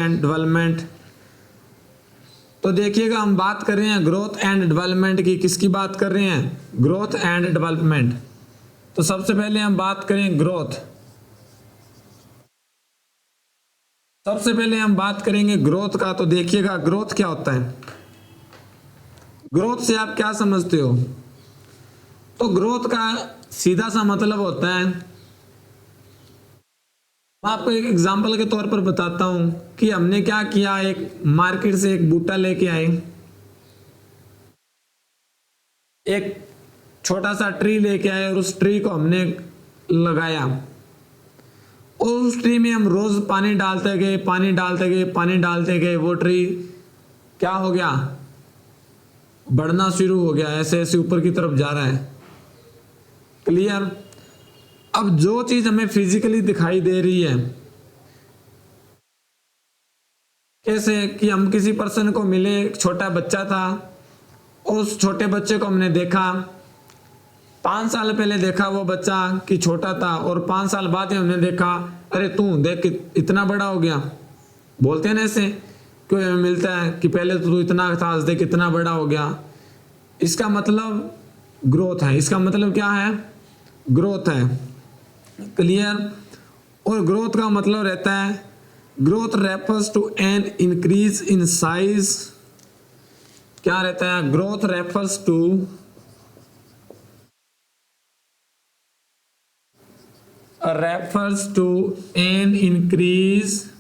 And development. तो देखिएगा हम बात कर रहे हैं ग्रोथ एंड डेवलपमेंट की। किसकी बात कर रहे हैं? Growth and development. तो सबसे पहले हम बात करें ग्रोथ। सबसे पहले हम बात करेंगे ग्रोथ का। तो देखिएगा ग्रोथ क्या होता है। ग्रोथ से आप क्या समझते हो? तो ग्रोथ का सीधा सा मतलब होता है, मैं आपको एक एग्जांपल के तौर पर बताता हूं कि हमने क्या किया। एक मार्केट से एक बूटा लेके आए, एक छोटा सा ट्री लेके आए और उस ट्री को हमने लगाया और उस ट्री में हम रोज पानी डालते गए, पानी डालते गए, पानी डालते गए। वो ट्री क्या हो गया? बढ़ना शुरू हो गया, ऐसे ऐसे ऊपर की तरफ जा रहा है। क्लियर? अब जो चीज हमें फिजिकली दिखाई दे रही है, कैसे कि हम किसी पर्सन को मिले, एक छोटा बच्चा था, उस छोटे बच्चे को हमने देखा, 5 साल पहले देखा वो बच्चा कि छोटा था, और 5 साल बाद ही हमने देखा अरे तू देख इतना बड़ा हो गया। बोलते हैं ना ऐसे, क्यों हमें मिलता है कि पहले तो तू इतना था, आज देख इतना बड़ा हो गया। इसका मतलब ग्रोथ है। इसका मतलब क्या है? ग्रोथ है। क्लियर? और ग्रोथ का मतलब रहता है, growth refers to an increase in size. क्या रहता है? Growth refers to an increase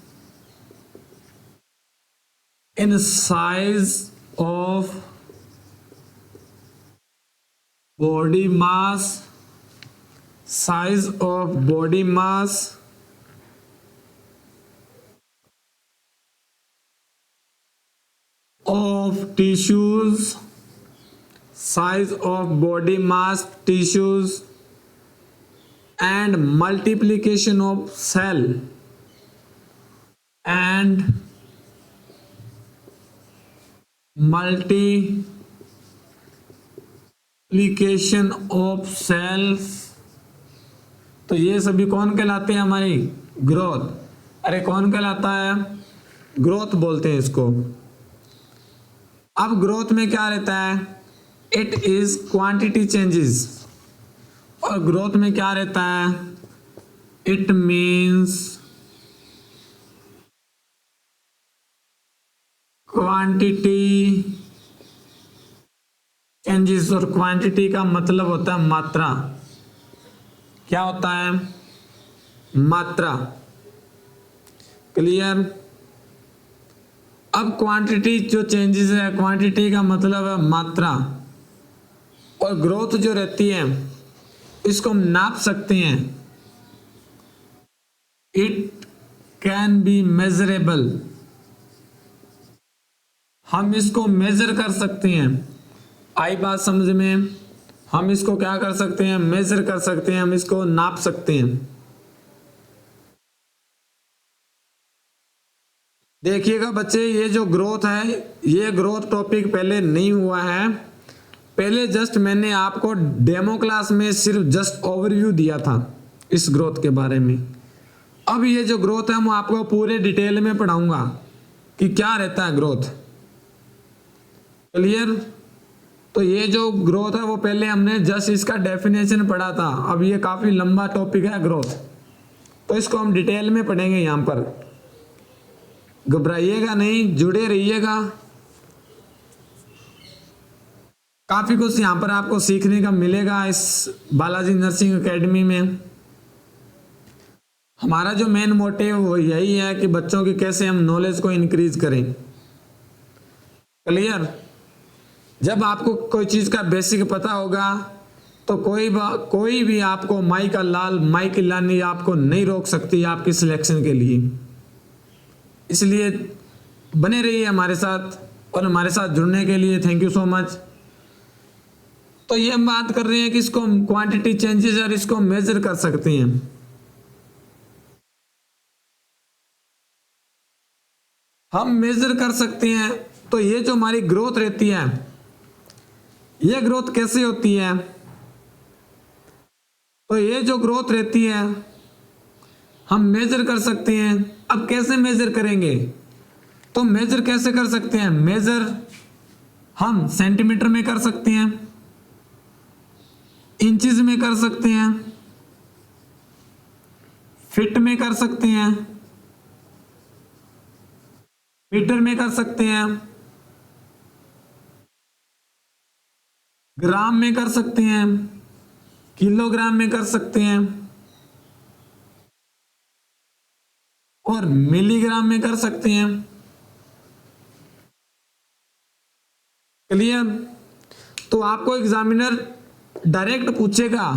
in size of body mass, size of body mass of tissues, size of body mass tissues and multiplication of cell and multiplication of cells। तो ये सभी कौन कहलाते हैं? हमारी ग्रोथ। अरे कौन कहलाता है? ग्रोथ बोलते हैं इसको। अब ग्रोथ में क्या रहता है? It is quantity changes. और ग्रोथ में क्या रहता है? It means quantity changes. और क्वांटिटी का मतलब होता है मात्रा। क्या होता है? मात्रा। क्लियर? अब क्वांटिटी जो चेंजेस है, क्वांटिटी का मतलब है मात्रा, और ग्रोथ जो रहती है इसको हम नाप सकते हैं। It can be measurable. हम इसको मेजर कर सकते हैं। आई बात समझ में? हम इसको क्या कर सकते हैं? मेजर कर सकते हैं, हम इसको नाप सकते हैं। देखिएगा बच्चे, ये जो ग्रोथ है, ये ग्रोथ टॉपिक पहले नहीं हुआ है। पहले जस्ट मैंने आपको डेमो क्लास में सिर्फ जस्ट ओवरव्यू दिया था इस ग्रोथ के बारे में। अब ये जो ग्रोथ है मैं आपको पूरे डिटेल में पढ़ाऊंगा कि क्या रहता है ग्रोथ। क्लियर? तो ये जो ग्रोथ है वो पहले हमने जस्ट इसका डेफिनेशन पढ़ा था। अब ये काफी लंबा टॉपिक है ग्रोथ, तो इसको हम डिटेल में पढ़ेंगे। यहां पर घबराइएगा नहीं, जुड़े रहिएगा। काफी कुछ यहां पर आपको सीखने का मिलेगा इस बालाजी नर्सिंग एकेडमी में। हमारा जो मेन मोटिव वो यही है कि बच्चों की कैसे हम नॉलेज को इंक्रीज करें। क्लियर? जब आपको कोई चीज का बेसिक पता होगा तो कोई भी आपको माई का लाल माई की लानी आपको नहीं रोक सकती आपकी सिलेक्शन के लिए। इसलिए बने रहिए हमारे साथ, और हमारे साथ जुड़ने के लिए थैंक यू सो मच। तो ये हम बात कर रहे हैं कि इसको हम क्वांटिटी चेंजेस और इसको मेजर कर सकते हैं। हम मेजर कर सकते हैं। तो ये जो हमारी ग्रोथ रहती है, ये ग्रोथ कैसे होती है? तो ये जो ग्रोथ रहती है हम मेजर कर सकते हैं। अब कैसे मेजर करेंगे? तो मेजर कैसे कर सकते हैं? मेजर हम सेंटीमीटर में कर सकते हैं, इंचेस में कर सकते हैं, फीट में कर सकते हैं, मीटर में कर सकते हैं, ग्राम में कर सकते हैं, किलोग्राम में कर सकते हैं और मिलीग्राम में कर सकते हैं। क्लियर? तो आपको एग्जामिनर डायरेक्ट पूछेगा,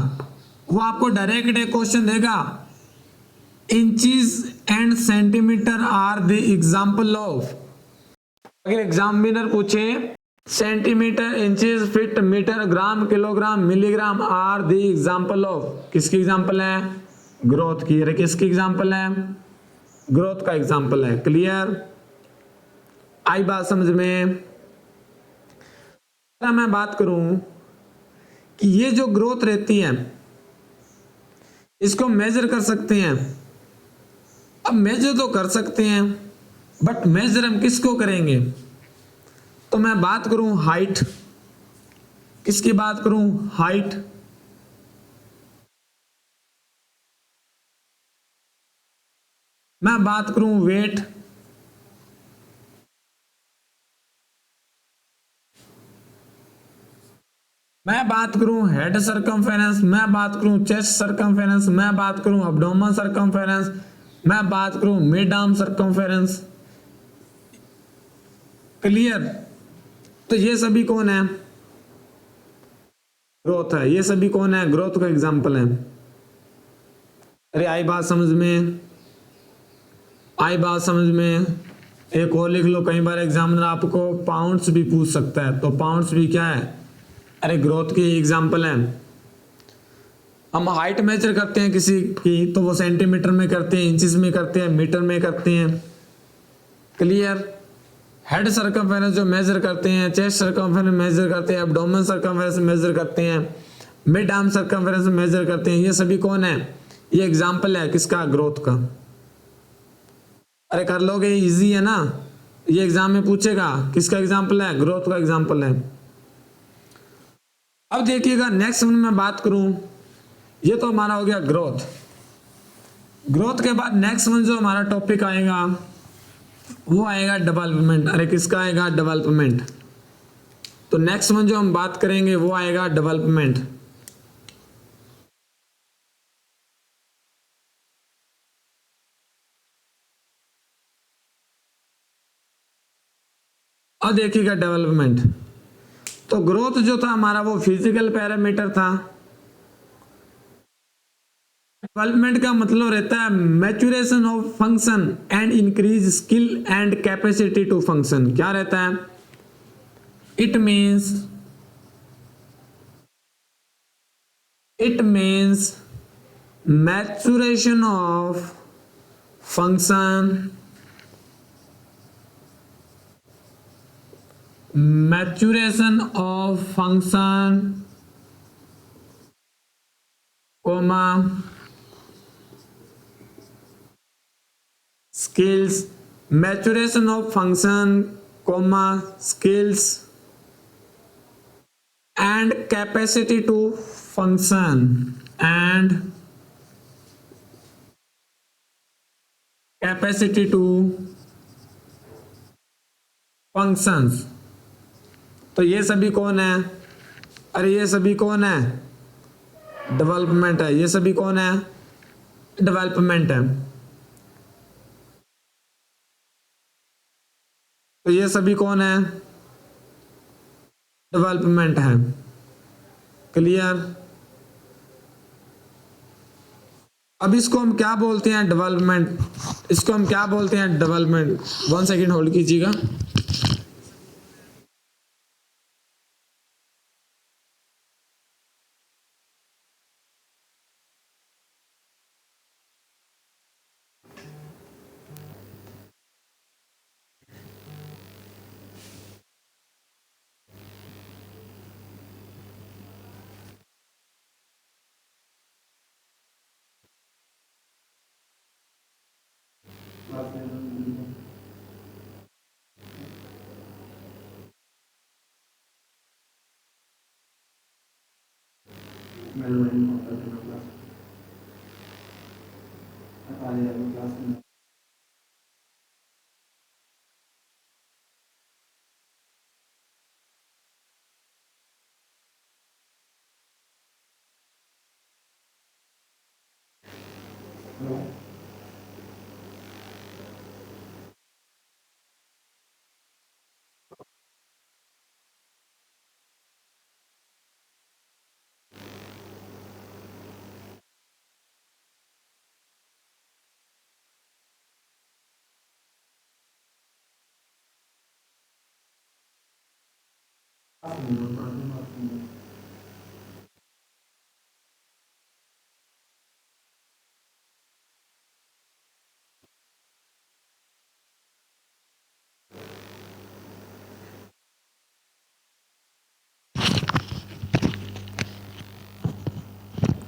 वो आपको डायरेक्ट एक क्वेश्चन देगा, inches and centimetre are the example of. अगर एग्जामिनर पूछे centimetre, inches, feet, metre, gram, kilogram, milligram are the example of, किसकी एग्जांपल है? ग्रोथ की। अरे किसकी एग्जांपल है? ग्रोथ का एग्जांपल है। क्लियर? आई बात समझ में? मैं बात करूं कि ये जो ग्रोथ रहती है इसको मेजर कर सकते हैं। अब मेजर तो कर सकते हैं, बट मेजर हम किसको करेंगे? तो मैं बात करूं हाइट, किसकी बात करूं? हाइट। मैं बात करूं वेट, मैं बात करूं हेड सरकमफेरेंस, मैं बात करूं चेस्ट सरकमफेरेंस, मैं बात करूं अब्डोमेन सरकमफेरेंस, मैं बात करूं मिड आर्म सरकमफेरेंस। क्लियर? तो ये सभी कौन है? ग्रोथ है। ये सभी कौन है? ग्रोथ का एग्जांपल है। अरे आई बात समझ में? आई बात समझ में? एक और लिख लो, कई बार एग्जामिनर आपको पाउंड्स भी पूछ सकता है, तो पाउंड्स भी क्या है? अरे ग्रोथ की एग्जांपल है। हम हाइट मेजर करते हैं किसी की तो वो सेंटीमीटर में करते हैं, इंचेस में करते हैं, मीटर में करते हैं। क्लियर? हेड सरकमफेरेंस जो मेजर करते हैं, चेस्ट सरकमफेरेंस मेजर करते हैं, एब्डोमेन सरकमफेरेंस मेजर करते हैं, मिड आर्म सरकमफेरेंस मेजर करते हैं। ये सभी कौन है? ये एग्जांपल है किसका? ग्रोथ का। अरे कर लोगे, इजी है ना? ये एग्जाम में पूछेगा किसका एग्जांपल है? ग्रोथ का एग्जांपल है। अब देखिएगा नेक्स्ट में बात करूं, ये तो हमारा हो गया ग्रोथ। ग्रोथ के बाद नेक्स्ट में जो हमारा टॉपिक आएगा वो आएगा डेवलपमेंट। अरे किसका आएगा? डेवलपमेंट। तो नेक्स्ट में जो हम बात करेंगे वो आएगा डेवलपमेंट। अब देखिएगा डेवलपमेंट, तो ग्रोथ जो था हमारा वो फिजिकल पैरामीटर था। डेवलपमेंट का मतलब रहता है maturation of function and increase skill and capacity to function. क्या रहता है? It means maturation of function, maturation of function comma skills, maturation of function comma skills and capacity to function and capacity to functions। तो ये सभी कौन है? अरे ये सभी कौन है? डेवलपमेंट है। ये सभी कौन है? डेवलपमेंट है। तो ये सभी कौन है? डेवलपमेंट है। क्लियर? अब इसको हम क्या बोलते हैं? डेवलपमेंट। इसको हम क्या बोलते हैं? डेवलपमेंट। 1 सेकेंड होल्ड कीजिएगा।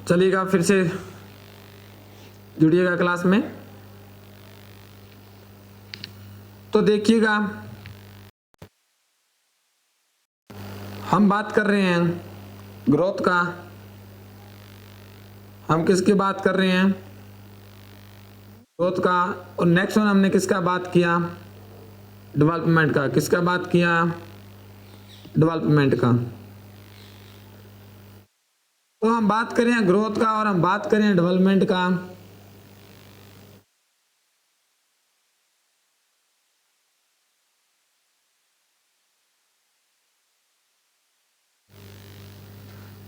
चलिएगा, फिर से जुड़िएगा क्लास में। तो देखिएगा, हम बात कर रहे हैं ग्रोथ का। हम किसकी बात कर रहे हैं? ग्रोथ का। और नेक्स्ट वन हमने किसका बात किया? डेवलपमेंट का। किसका बात किया? डेवलपमेंट का। तो हम बात करें ग्रोथ का और हम बात करें डेवलपमेंट का।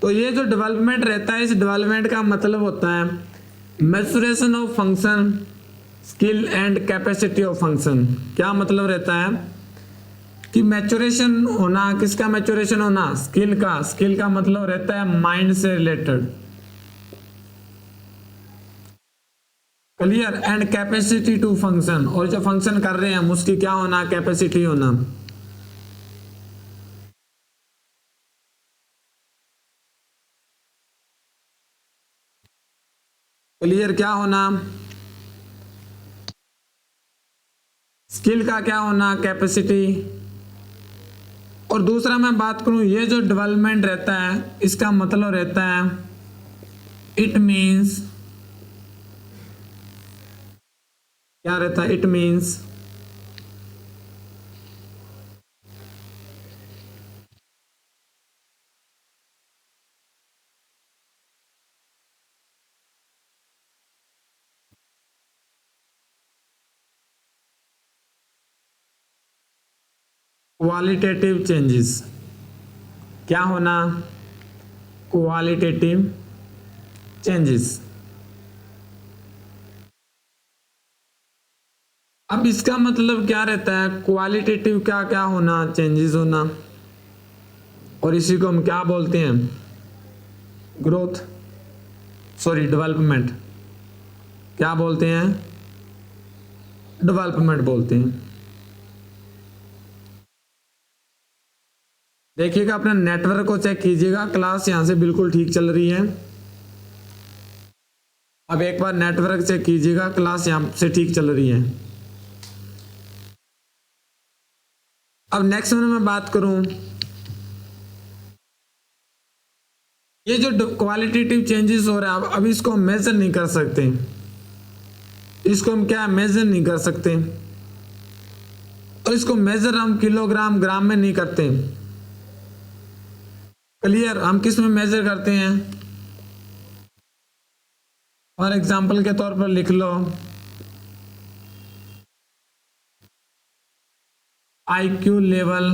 तो ये जो डेवलपमेंट रहता है, इस डेवलपमेंट का मतलब होता है maturation of function, skill and capacity of function. क्या मतलब रहता है कि मैच्योरेशन होना, किसका मैच्योरेशन होना? स्किल का। स्किल का मतलब रहता है माइंड से related. Clear? And capacity to function, और जो फंक्शन कर रहे हैं हम उसकी क्या होना? कैपेसिटी होना। क्लियर? क्या होना? स्किल का क्या होना? कैपेसिटी। और दूसरा मैं बात करूं, ये जो डेवलपमेंट रहता है इसका मतलब रहता है इट मींस, क्या रहता है? It means qualitative changes. क्या होना? Qualitative changes. अब इसका मतलब क्या रहता है? क्वालिटेटिव क्या क्या होना? चेंजेस होना। और इसी को हम क्या बोलते हैं? Growth, sorry development. क्या बोलते हैं? डेवलपमेंट बोलते हैं। देखिएगा, अपने नेटवर्क को चेक कीजिएगा। क्लास यहां से बिल्कुल ठीक चल रही है। अब एक बार नेटवर्क चेक कीजिएगा, क्लास यहां से ठीक चल रही है। अब नेक्स्ट में मैं बात करूं, ये जो क्वालिटेटिव चेंजेस हो रहा है, अब इसको हम मेजर नहीं कर सकते। इसको हम क्या मेजर नहीं कर सकते, और इसको मेजर हम किलोग्राम ग्राम में नहीं करते। क्लियर? हम किस में मेजर करते हैं? फॉर एग्जाम्पल के तौर पर लिख लो, IQ लेवल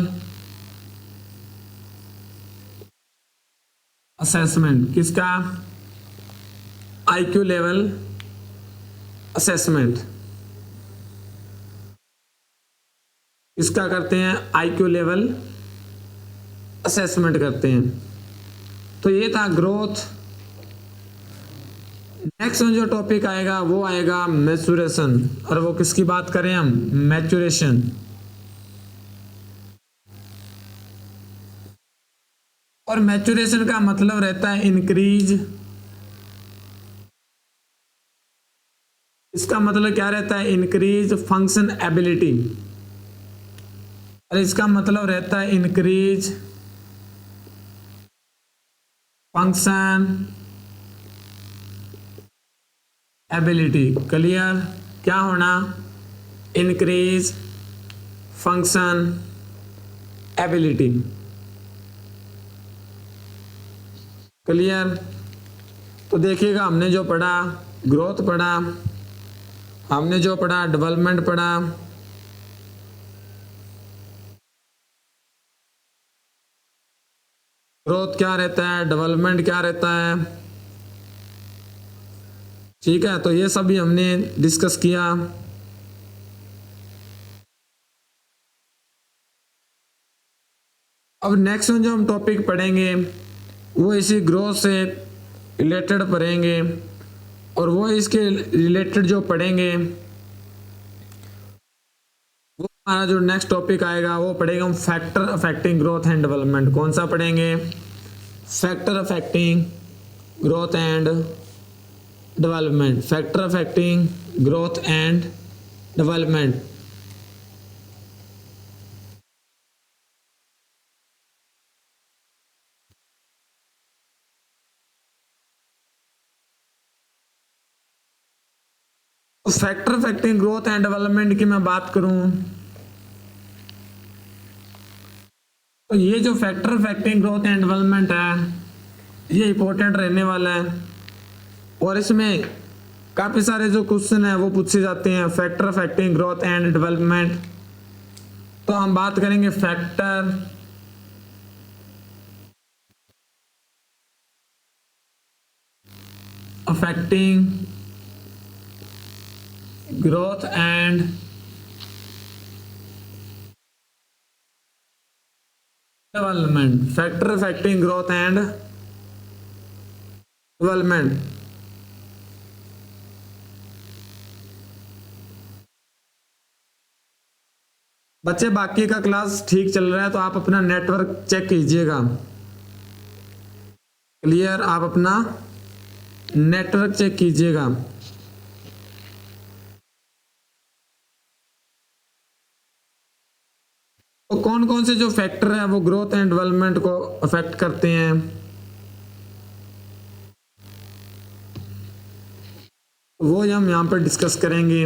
असेसमेंट। किसका? IQ level assessment. इसका करते हैं IQ लेवल असेसमेंट करते हैं। तो ये था ग्रोथ। नेक्स्ट में जो टॉपिक आएगा वो आएगा मैच्योरेशन, और वो किसकी बात करें हम? मैच्योरेशन। और मैच्योरेशन का मतलब रहता है इंक्रीज। इसका मतलब क्या रहता है? Increase function ability. और इसका मतलब रहता है इंक्रीज फंक्शन एबिलिटी। क्लियर? क्या होना? Increase function ability. क्लियर? तो देखिएगा, हमने जो पढ़ा ग्रोथ पढ़ा, हमने जो पढ़ा डेवलपमेंट पढ़ा, ग्रोथ क्या रहता है, डेवलपमेंट क्या रहता है। ठीक है, तो ये सभी हमने डिस्कस किया। अब नेक्स्ट जो हम टॉपिक पढ़ेंगे वो इसी ग्रोथ से रिलेटेड पढ़ेंगे, और वो इसके रिलेटेड जो पढ़ेंगे वो हमारा जो नेक्स्ट टॉपिक आएगा वो पढ़ेगा हम factor affecting growth and development. कौन सा पढ़ेंगे? Factor affecting growth and development. Factor affecting growth and development. Factor affecting growth and development की मैं बात करूं तो ये जो factor affecting growth and development है ये इंपॉर्टेंट रहने वाला है, और इसमें काफी सारे जो क्वेश्चन है वो पूछे जाते हैं factor affecting growth and development. तो हम बात करेंगे factor affecting growth and development. Factor affecting growth and development. बच्चे बाकी का क्लास ठीक चल रहा है तो आप अपना नेटवर्क चेक कीजिएगा। क्लियर? आप अपना नेटवर्क चेक कीजिएगा। तो कौन कौन से जो फैक्टर है वो ग्रोथ एंड डेवलपमेंट को अफेक्ट करते हैं वो हम यहाँ पर डिस्कस करेंगे।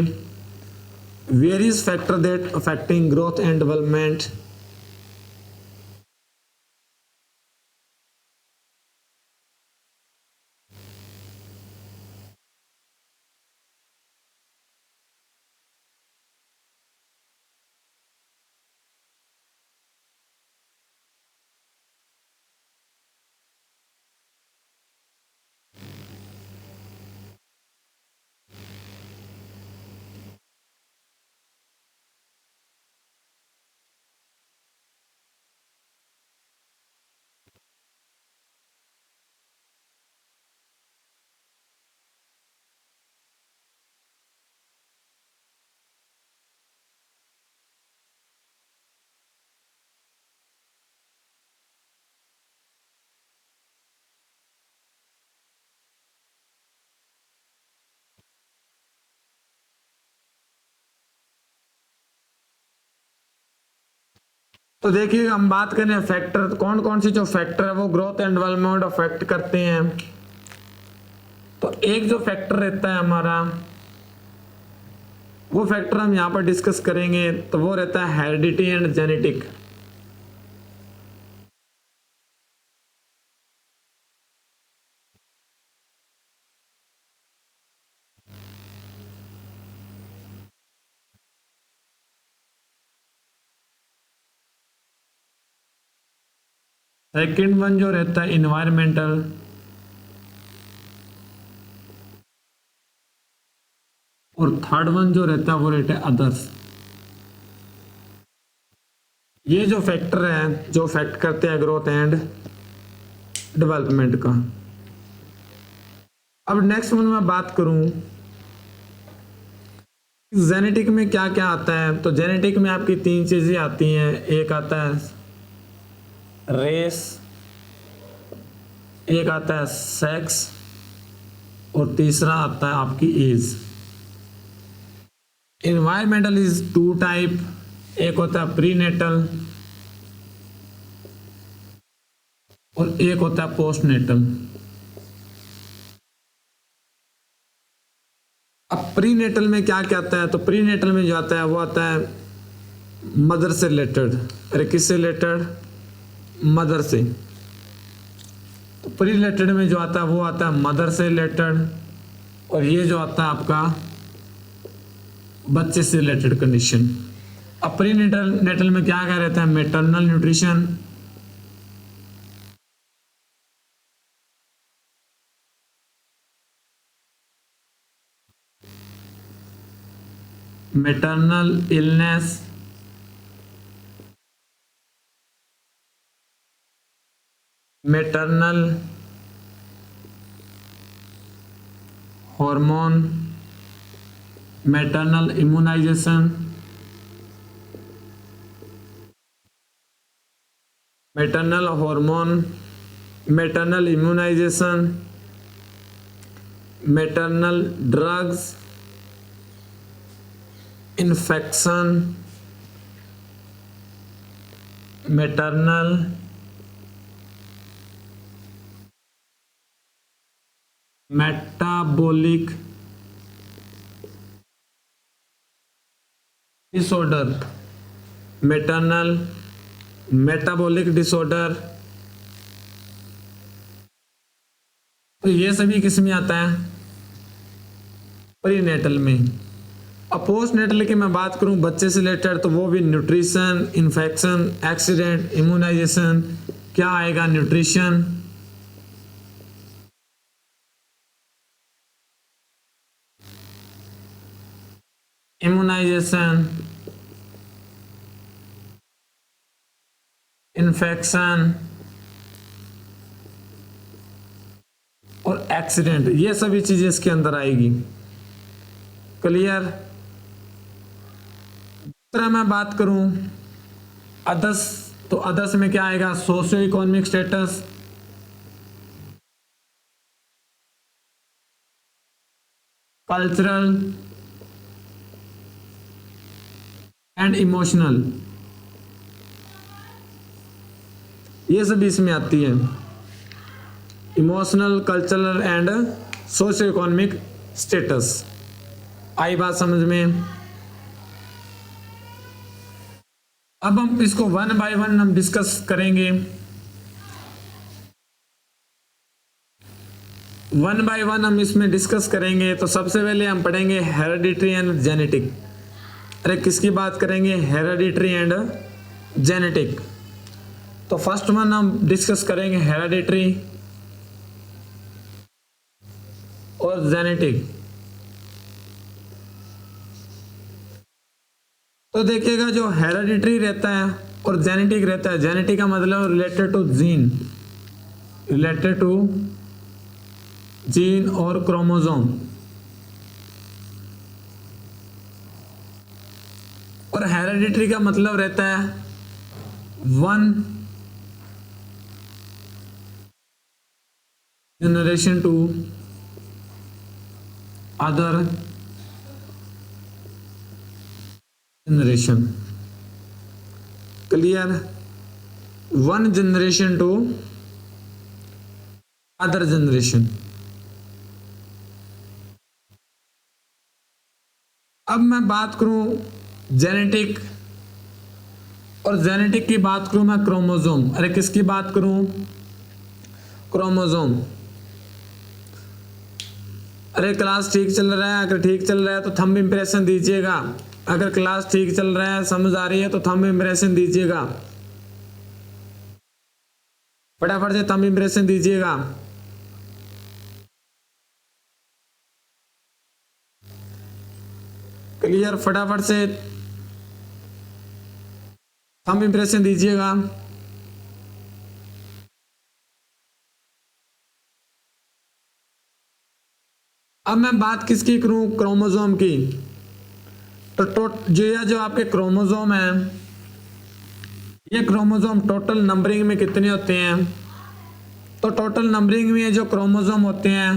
Various factor that affecting growth and development. तो देखिए, हम बात करें फैक्टर, कौन कौन सी जो फैक्टर है वो ग्रोथ एंड डेवलपमेंट अफेक्ट करते हैं। तो एक जो फैक्टर रहता है हमारा, वो फैक्टर हम यहाँ पर डिस्कस करेंगे, तो वो रहता है heredity and genetic. Second one जो रहता है इन्वायरमेंटल, और थर्ड वन जो रहता है वो रहता है अदर्स। ये जो फैक्टर है जो अफेक्ट करते हैं ग्रोथ एंड डेवलपमेंट का। अब नेक्स्ट वन मैं बात करूं जेनेटिक में क्या क्या आता है, तो जेनेटिक में आपकी तीन चीजें आती हैं। एक आता है रेस, एक आता है सेक्स, और तीसरा आता है आपकी age. Environmental is two type, एक होता है प्रीनेटल और एक होता है पोस्टनेटल। अब प्रीनेटल में क्या क्या आता है, तो प्रीनेटल में जो आता है वो आता है मदर से रिलेटेड। अरे किससे रिलेटेड? मदर से। तो प्री रिलेटेड में जो आता है वो आता है मदर से रिलेटेड, और ये जो आता है आपका बच्चे से रिलेटेड कंडीशन। अब प्री नेटल में क्या क्या रहता है? Maternal nutrition, maternal illness, maternal hormone, maternal immunisation, maternal hormone, maternal immunisation, maternal drugs, infection, maternal metabolic disorder, maternal metabolic disorder. तो ये सभी किस में आता है? प्रीनेटल में। अब पोस्ट नेटल की मैं बात करूं बच्चे से रिलेटेड, तो वो भी न्यूट्रिशन, इन्फेक्शन, एक्सीडेंट, इम्यूनाइजेशन। क्या आएगा? न्यूट्रिशन, इम्यूनाइजेशन, इन्फेक्शन और एक्सीडेंट। ये सभी चीजें इसके अंदर आएगी। क्लियर? दूसरा मैं बात करूं अदर्स, तो अदर्स में क्या आएगा? Socio economic status, cultural and emotional. ये सब इसमें आती है। Emotional, cultural and socio economic status. आई बात समझ में? अब हम इसको वन बाय वन हम डिस्कस करेंगे। वन बाय वन हम इसमें डिस्कस करेंगे। तो सबसे पहले हम पढ़ेंगे हेरेडिटरी एंड जेनेटिक। अरे किसकी बात करेंगे? Hereditary and genetic. तो फर्स्ट वन हम डिस्कस करेंगे हेरेडिटरी और जेनेटिक। तो देखिएगा जो हेरेडिटरी रहता है और जेनेटिक रहता है, जेनेटिक का मतलब related to gene, related to gene और क्रोमोसोम। और हेरेडिटरी का मतलब रहता है one generation to other generation. Clear? One generation to other generation. अब मैं बात करूं जेनेटिक, और जेनेटिक की बात करूं मैं क्रोमोसोम। अरे किसकी बात करूं? क्रोमोसोम। अरे क्लास ठीक चल रहा है? अगर ठीक चल रहा है तो थंब इंप्रेशन दीजिएगा। अगर क्लास ठीक चल रहा है, समझ आ रही है, तो थंब इंप्रेशन दीजिएगा। फटाफट से थंब इंप्रेशन दीजिएगा। क्लियर? फटाफट से थंब इंप्रेशन दीजिएगा। अब मैं बात किसकी करूं? क्रोमोसोम की। तो जो आपके क्रोमोसोम है, ये क्रोमोसोम टोटल नंबरिंग में कितने होते हैं? तो टोटल नंबरिंग में जो क्रोमोसोम होते हैं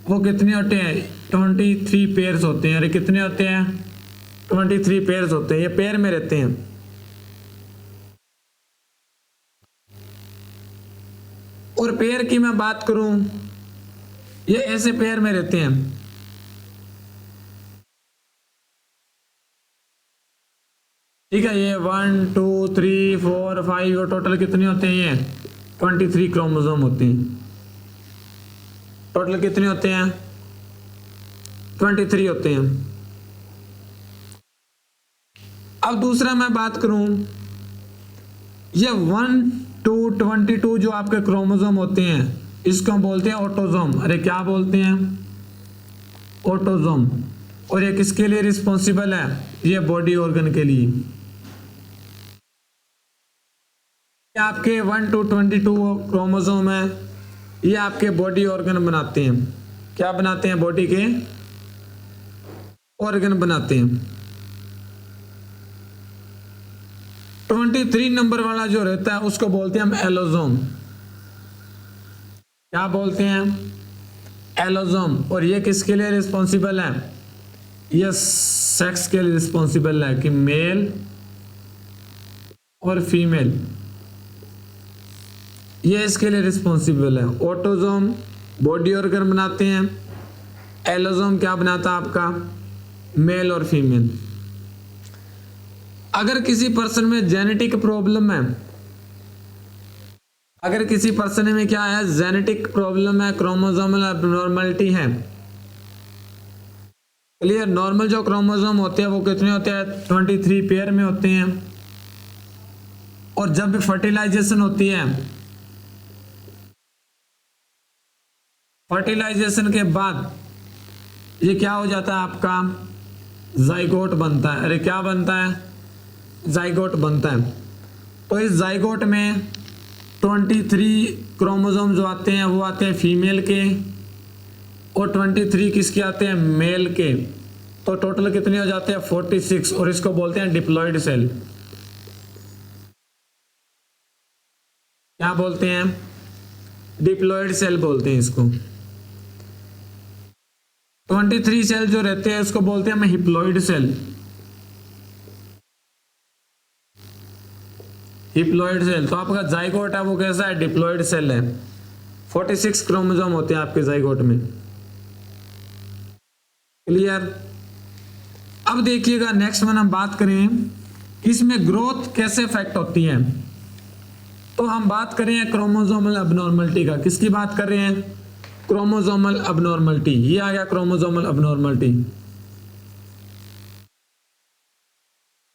वो कितने होते हैं? 23 पेयर्स होते हैं। अरे कितने होते हैं? 23 पेयर्स होते हैं। ये पेयर में रहते हैं। और पेयर की मैं बात करूं, ये ऐसे पेयर में रहते हैं। ठीक है, ये 1 2 3 4 5 और टोटल कितने होते हैं? ये 23 क्रोमोसोम होते हैं। टोटल कितने होते हैं? 23 होते हैं। अब दूसरा मैं बात करूं, ये 1 2 22 जो आपके क्रोमोसोम होते हैं, इसको हम बोलते हैं ऑटोसोम। अरे क्या बोलते हैं? ऑटोसोम। और ये किसके लिए रिस्पॉन्सिबल है? ये बॉडी ऑर्गन के लिए। आपके 1 to 22 क्रोमोसोम है, ये आपके बॉडी ऑर्गन बनाते हैं। क्या बनाते हैं? बॉडी के ऑर्गन बनाते हैं। 23 नंबर वाला जो रहता है उसको बोलते हैं हम एलोसोम। क्या बोलते हैं? एलोसोम। और ये किसके लिए रिस्पॉन्सिबल है? ये सेक्स के लिए रिस्पॉन्सिबल है कि मेल और फीमेल, ये इसके लिए रिस्पॉन्सिबल है। ऑटोसोम बॉडी ऑर्गन बनाते हैं, एलोसोम क्या बनाता है आपका? मेल और फीमेल। अगर किसी पर्सन में जेनेटिक प्रॉब्लम है, अगर किसी पर्सन में क्या है? जेनेटिक प्रॉब्लम है, क्रोमोसोमल एबनॉर्मलिटी है। क्लियर? नॉर्मल जो क्रोमोसोम होते हैं वो कितने होते हैं? 23 पेयर में होते हैं। और जब भी फर्टिलाइजेशन होती है, फर्टिलाइजेशन के बाद ये क्या हो जाता है आपका? जाइगोट बनता है। अरे क्या बनता है? जाइगोट बनता है। तो इस जाइगोट में 23 क्रोमोसोम जो आते हैं वो आते हैं फीमेल के, और 23 किसके आते हैं? मेल के। तो टोटल कितने हो जाते हैं? 46। और इसको बोलते हैं डिप्लॉयड सेल। क्या बोलते हैं? डिप्लॉयड सेल बोलते हैं इसको। 23 सेल जो रहते हैं उसको बोलते हैं हम हिप्लॉयड सेल। हिप्लॉयड सेल। तो आपका जाइगोट है वो कैसा है? डिप्लॉयड सेल है। 46 क्रोमोसोम होते हैं आपके जाइगोट में। क्लियर? अब देखिएगा नेक्स्ट वन हम बात करें कि इसमें ग्रोथ कैसे इफेक्ट होती है। तो हम बात करें क्रोमोसोमल अबनॉर्मलिटी का। किसकी बात कर रहे हैं? Chromosomal abnormality. ये आ गया क्रोमोसोमल अबनॉर्मलिटी।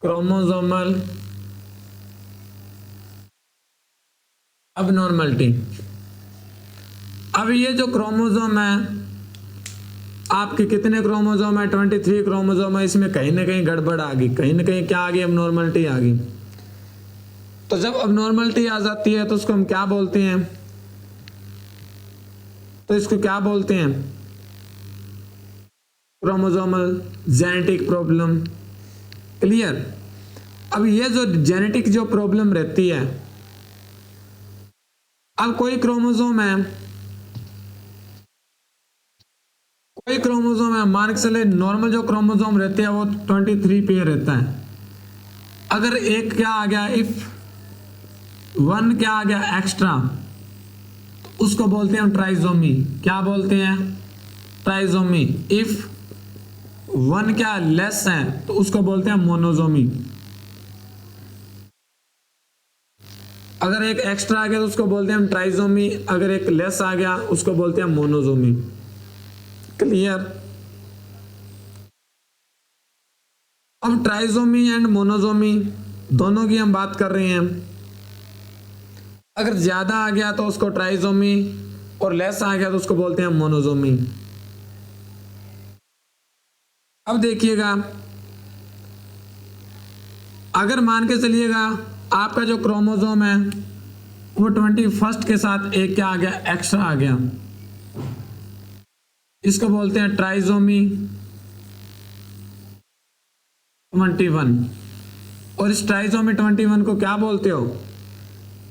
Chromosomal abnormality. अब ये जो क्रोमोसोम है आपके, कितने क्रोमोसोम है? 23 क्रोमोसोम है। इसमें कहीं ना कहीं गड़बड़ आ गई, कहीं ना कहीं क्या आ गई? अबनॉर्मलिटी आ गई। तो जब अबनॉर्मलिटी आ जाती है तो उसको हम क्या बोलते हैं? तो इसको क्या बोलते हैं? Chromosomal genetic problem. क्लियर? अब ये जो जेनेटिक जो प्रॉब्लम रहती है, अब कोई क्रोमोसोम है, कोई क्रोमोसोम है, मान के चले नॉर्मल जो क्रोमोसोम रहते हैं वो 23 पेयर रहता है। अगर एक क्या आ गया? इफ 1 क्या आ गया? एक्स्ट्रा, तो उसको बोलते हैं हम ट्राइसोमी। क्या बोलते हैं? ट्राइसोमी। इफ 1 क्या लेस है तो उसको बोलते हैं मोनोसोमी। अगर एक एक्स्ट्रा आ गया तो उसको बोलते हैं हम ट्राइसोमी, अगर एक लेस आ गया उसको बोलते हैं मोनोसोमी। क्लियर? अब ट्राइसोमी एंड मोनोसोमी दोनों की हम बात कर रहे हैं। अगर ज्यादा आ गया तो उसको ट्राइसोमी, और लेस आ गया तो उसको बोलते हैं मोनोसोमी। अब देखिएगा, अगर मान के चलिएगा आपका जो क्रोमोसोम है वो 21 के साथ एक क्या आ गया? एक्स्ट्रा आ गया, इसको बोलते हैं ट्राइसोमी 21। और इस ट्राइसोमी 21 को क्या बोलते हो?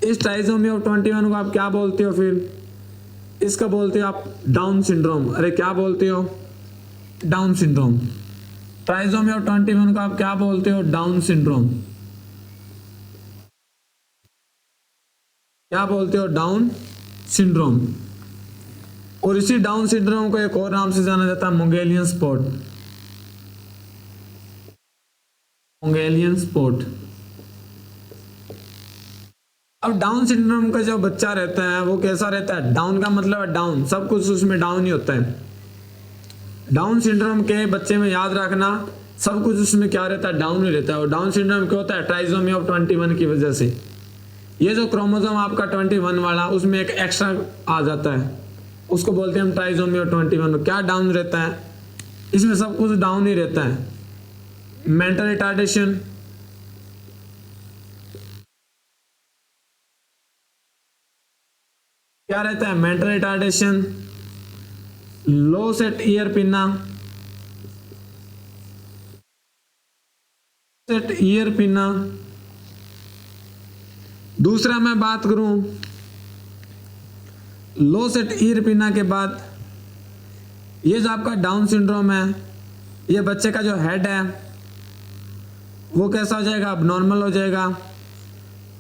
इस ट्राइसोमी ऑफ 21 को आप क्या बोलते हो? फिर इसका बोलते हो आप डाउन सिंड्रोम। अरे क्या बोलते हो? Down syndrome. ट्राइसोमी ऑफ 21 को आप क्या बोलते हो? Down syndrome. क्या बोलते हो? Down syndrome. और इसी डाउन सिंड्रोम को एक और नाम से जाना जाता है मोंगेलियन स्पॉट। मोंगेलियन स्पॉट। अब डाउन सिंड्रोम का जो बच्चा रहता है वो कैसा रहता है? डाउन का मतलब है डाउन, सब कुछ उसमें डाउन ही होता है। डाउन सिंड्रोम के बच्चे में याद रखना, सब कुछ उसमें क्या रहता है? डाउन ही रहता है। और डाउन सिंड्रोम क्या होता है? ट्राइसोमी ऑफ 21 की वजह से ये जो क्रोमोसोम आपका 21 वाला उसमें एक एक्स्ट्रा आ जाता है, उसको बोलते हैं हम ट्राइसोमी ऑफ 21। क्या डाउन रहता है? इसमें सब कुछ डाउन ही रहता है। मेंटल रिटार्डेशन, क्या रहता है? मेंटल रिटार्डेशन, लो सेट ईयर पिना, सेट ईयर पिना। दूसरा मैं बात करूं लो सेट ईयर पिना के बाद, ये जो आपका डाउन सिंड्रोम है, ये बच्चे का जो हेड है वो कैसा हो जाएगा? अब नॉर्मल हो जाएगा,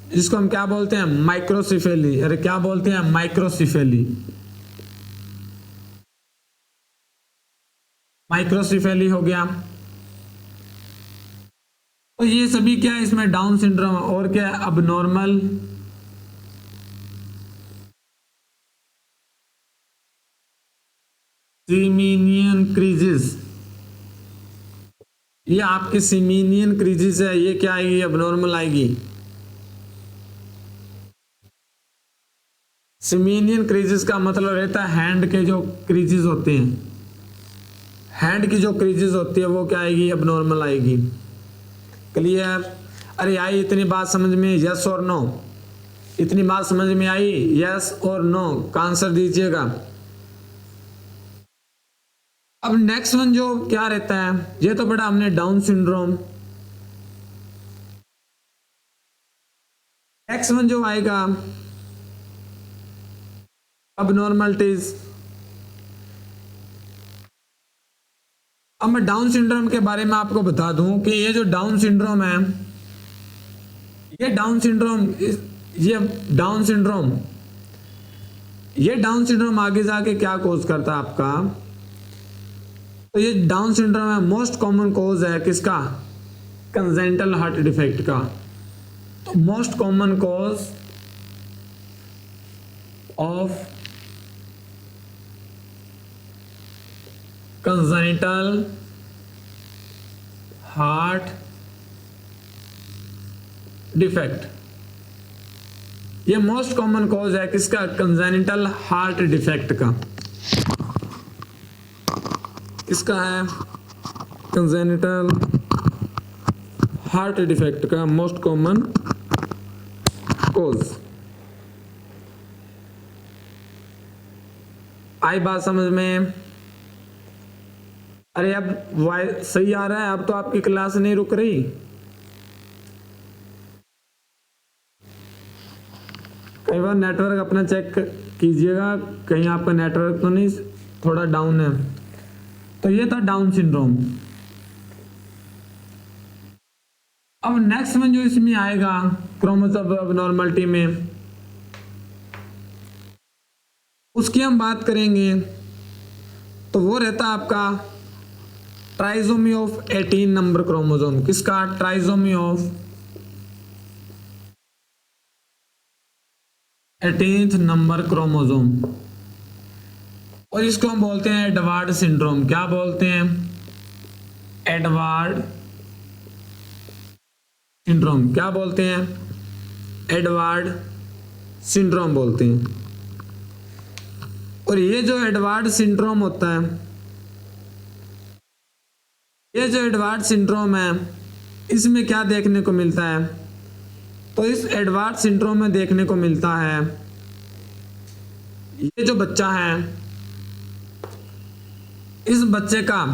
जिसको हम क्या बोलते हैं? माइक्रोसिफेली। अरे क्या बोलते हैं? माइक्रोसिफेली। माइक्रोसिफेली हो गया। तो ये सभी क्या है? इसमें डाउन सिंड्रोम। और क्या है? अब नॉर्मल सिमीनियन क्रीजेस, ये आपके सिमीनियन क्रीजेस है, ये क्या आएगी? अब नॉर्मल आएगी। सिमीनियन क्रीजेस का मतलब रहता है हैंड के जो क्रीजेस होते हैं, हैंड की जो क्रीजेस होती है वो क्या आएगी? अब नॉर्मल आएगी। क्लियर? अरे आई इतनी बात समझ में? यस और नो? इतनी बात समझ में आई? यस और नो का आंसर दीजिएगा। अब नेक्स्ट वन जो क्या रहता है, ये तो पढ़ा हमने डाउन सिंड्रोम। नेक्स्ट वन जो आएगा अब नॉर्मलिटीज। अब मैं डाउन सिंड्रोम के बारे में आपको बता दूं कि ये जो डाउन सिंड्रोम है, ये डाउन सिंड्रोम ये डाउन सिंड्रोम आगे जाके क्या कॉज करता है आपका? तो ये डाउन सिंड्रोम है, मोस्ट कॉमन कॉज है किसका? कंजेनिटल हार्ट डिफेक्ट का। तो most common cause of congenital heart defect, ये मोस्ट कॉमन कॉज है किसका? कंजेनिटल हार्ट डिफेक्ट का। किसका है? कंजेनिटल हार्ट डिफेक्ट का मोस्ट कॉमन कॉज। आई बात समझ में? अरे अब सही आ रहा है? अब तो आपकी क्लास नहीं रुक रही। कई बार नेटवर्क अपना चेक कीजिएगा, कहीं आपका नेटवर्क तो नहीं थोड़ा डाउन है। तो ये था डाउन सिंड्रोम। अब नेक्स्ट वन जो इसमें आएगा क्रोमोसोम अबनॉर्मलिटी में, उसकी हम बात करेंगे तो वो रहता आपका ट्राइसोमी ऑफ 18 नंबर क्रोमोसोम। किसका? Trisomy of 18th number chromosome. और इसको हम बोलते हैं एडवार्ड सिंड्रोम। क्या बोलते हैं? Edward syndrome. क्या बोलते हैं? एडवार्ड सिंड्रोम बोलते हैं। और ये जो एडवार्ड सिंड्रोम होता है, ये जो एडवार्ड सिंड्रोम है, इसमें क्या देखने को मिलता है? तो इस एडवार्ड सिंड्रोम में देखने को मिलता है ये जो बच्चा है, इस बच्चे का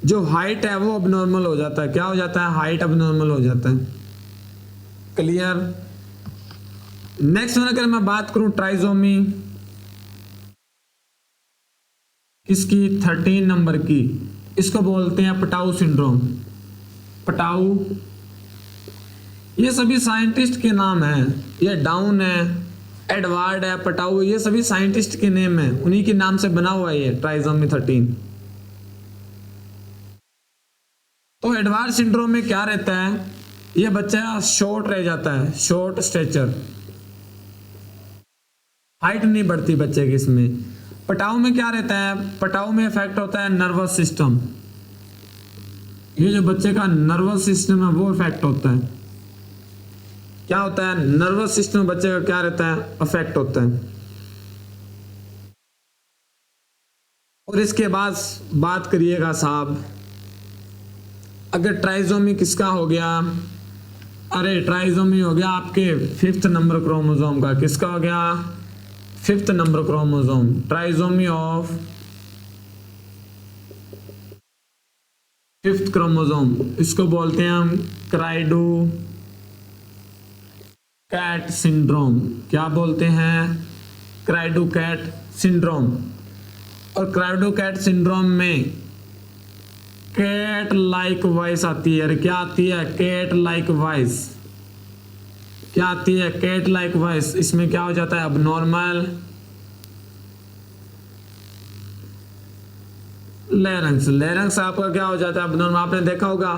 जो हाइट है वो अबनॉर्मल हो जाता है। क्या हो जाता है? हाइट अबनॉर्मल हो जाता है। क्लियर? नेक्स्ट वन अगर मैं बात करूं ट्राइसोमी किसकी? 13 नंबर की, इसको बोलते हैं पटाऊ सिंड्रोम। पटाऊ, ये सभी साइंटिस्ट के नाम हैं। ये डाउन है, एडवर्ड है, पटाऊ, ये सभी साइंटिस्ट के नेम है, उन्हीं के नाम से बना हुआ है ये ट्राइसोमी 13। तो एडवर्ड सिंड्रोम में क्या रहता है, ये बच्चा शॉर्ट रह जाता है, शॉर्ट स्ट्रेचर, हाइट नहीं बढ़ती बच्चे की इसमें। पटाऊ में क्या रहता है, पटाऊ में इफेक्ट होता है नर्वस सिस्टम, ये जो बच्चे का नर्वस सिस्टम है वो इफेक्ट होता है। क्या होता है, नर्वस सिस्टम बच्चे का क्या रहता है, अफेक्ट होता है। और इसके बाद बात करिएगा साहब, अगर ट्राइसोमी किसका हो गया, अरे ट्राइसोमी हो गया आपके 5th नंबर क्रोमोसोम का, किसका हो गया, 5th number chromosome, trisomy of 5th chromosome, इसको बोलते हैं हम क्राइडो कैट सिंड्रोम। क्या बोलते हैं, क्राइडो कैट सिंड्रोम। और क्राइडो कैट सिंड्रोम में कैट लाइक वॉइस आती है, क्या आती है, कैट लाइक वॉइस, क्या आती है, कैट लाइक वॉइस। इसमें क्या हो जाता है, अब नॉर्मल लेरेंक्स आपका क्या हो जाता है, अब नॉर्मल। आपने देखा होगा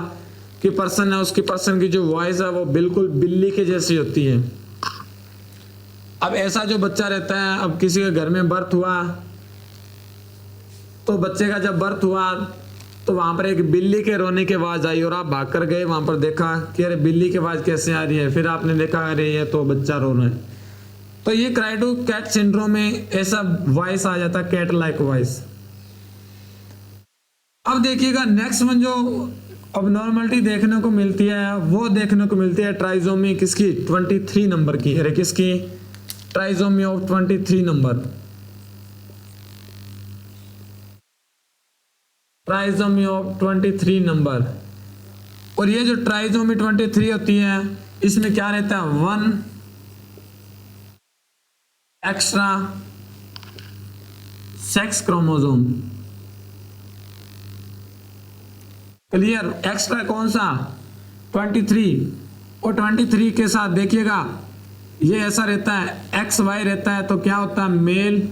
कि पर्सन है, उसकी पर्सन की जो वॉइस है वो बिल्कुल बिल्ली के जैसी होती है। अब ऐसा जो बच्चा रहता है, अब किसी के घर में बर्थ हुआ, तो बच्चे का जब बर्थ हुआ तो वहां पर एक बिल्ली के रोने की आवाज आई और आप भाग कर गए, वहां पर देखा कि अरे बिल्ली की आवाज कैसे आ रही है, फिर आपने देखा अरे ये तो बच्चा रो रहा है। तो ये क्राइडो कैट सिंड्रोम में ऐसा वॉइस आ जाता है, कैट लाइक वॉइस। अब देखिएगा नेक्स्ट वन जो अब नॉर्मलिटी देखने को मिलती है, वो देखने को मिलती है ट्राइसोमी किसकी, 23 नंबर की, अरे किसकी, trisomy of 23 number, trisomy of 23 number. और ये जो ट्राइसोमी 23 होती है, इसमें क्या रहता है, 1 extra sex chromosome. Clear, extra कौन सा, 23। और 23 के साथ देखिएगा ये ऐसा रहता है, एक्स वाई रहता है, तो क्या होता है, मेल।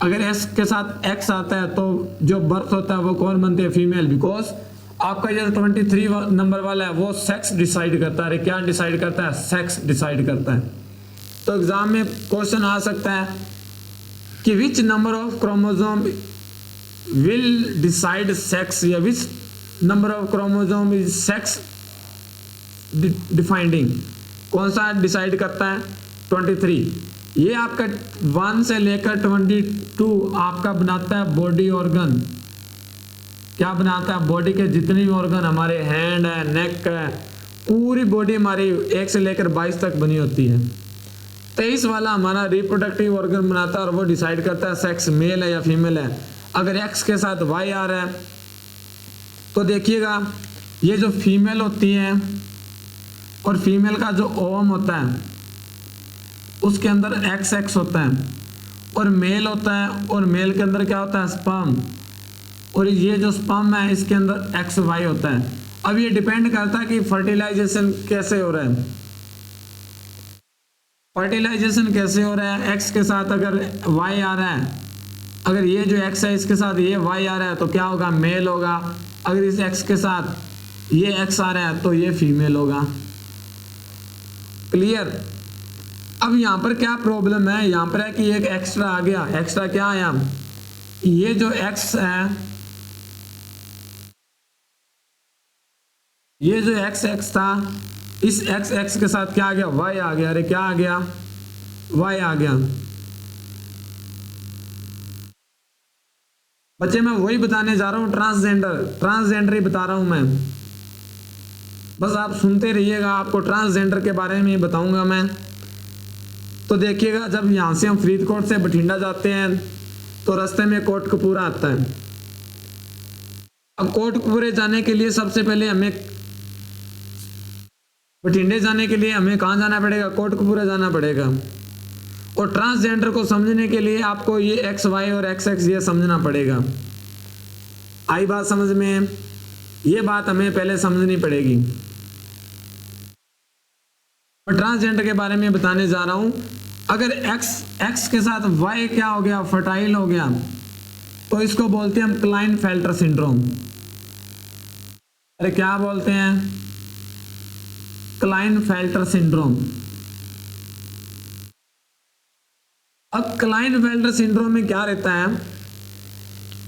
अगर एस के साथ एक्स आता है तो जो बर्थ होता है वो कौन बनते हैं, फीमेल। बिकॉज आपका जो 23 नंबर वाला है वो सेक्स डिसाइड करता है। क्या डिसाइड करता है, सेक्स डिसाइड करता है। तो एग्जाम में क्वेश्चन आ सकता है कि which number of chromosome will decide sex, या which number of chromosome is sex defining, कौन सा डिसाइड करता है, 23। ये आपका 1 से लेकर 22 आपका बनाता है बॉडी ऑर्गन। क्या बनाता है, बॉडी के जितने भी ऑर्गन, हमारे हैंड है, नेक है, पूरी बॉडी हमारी 1 से लेकर 22 तक बनी होती है। 23 वाला हमारा रिप्रोडक्टिव ऑर्गन बनाता है और वो डिसाइड करता है सेक्स मेल है या फीमेल है। अगर एक्स के साथ वाई आ रहा है तो देखिएगा ये जो फीमेल होती है और फीमेल का जो ओवम होता है उसके अंदर एक्स एक्स होता है, और मेल होता है, और मेल के अंदर क्या होता है, स्पर्म। और ये जो स्पर्म है इसके अंदर एक्स वाई होता है। अब ये डिपेंड करता है कि फर्टिलाइजेशन कैसे हो रहा है, फर्टिलाइजेशन कैसे हो रहा है। एक्स के साथ अगर वाई आ रहा है, अगर ये जो एक्स है इसके साथ ये वाई आ रहा है तो क्या होगा, मेल होगा। अगर इस एक्स के साथ ये एक्स आ रहा है तो ये फीमेल होगा। क्लियर। अब यहाँ पर क्या प्रॉब्लम है, यहाँ पर है कि एक एक्स्ट्रा आ गया। एक्स्ट्रा क्या आया, ये जो एक्स है, ये जो एक्स एक्स था, इस एक्स एक्स के साथ क्या आ गया, वाई आ गया। अरे क्या आ गया, वाई आ गया। बच्चे मैं वही बताने जा रहा हूँ, ट्रांसजेंडर ही बता रहा हूं मैं। बस आप सुनते रहिएगा, आपको ट्रांसजेंडर के बारे में ही बताऊंगा मैं। तो देखिएगा, जब यहाँ से हम फरीदकोट से बठिंडा जाते हैं तो रास्ते में कोटकपूरा आता है। अब कोटकपूरे जाने के लिए सबसे पहले हमें, बठिंडे जाने के लिए हमें कहाँ जाना पड़ेगा, कोटकपूरा जाना पड़ेगा। और ट्रांसजेंडर को समझने के लिए आपको ये एक्स वाई और एक्स एक्स ये समझना पड़ेगा। आई बात समझ में, ये बात हमें पहले समझनी पड़ेगी। और ट्रांसजेंडर के बारे में बताने जा रहा हूं। अगर एक्स के साथ वाई क्या हो गया, फर्टाइल हो गया, तो इसको बोलते हैं हम क्लाइनफेल्टर सिंड्रोम। अरे क्या बोलते हैं? Klinefelter syndrome. अब क्लाइनफेल्टर सिंड्रोम में क्या रहता है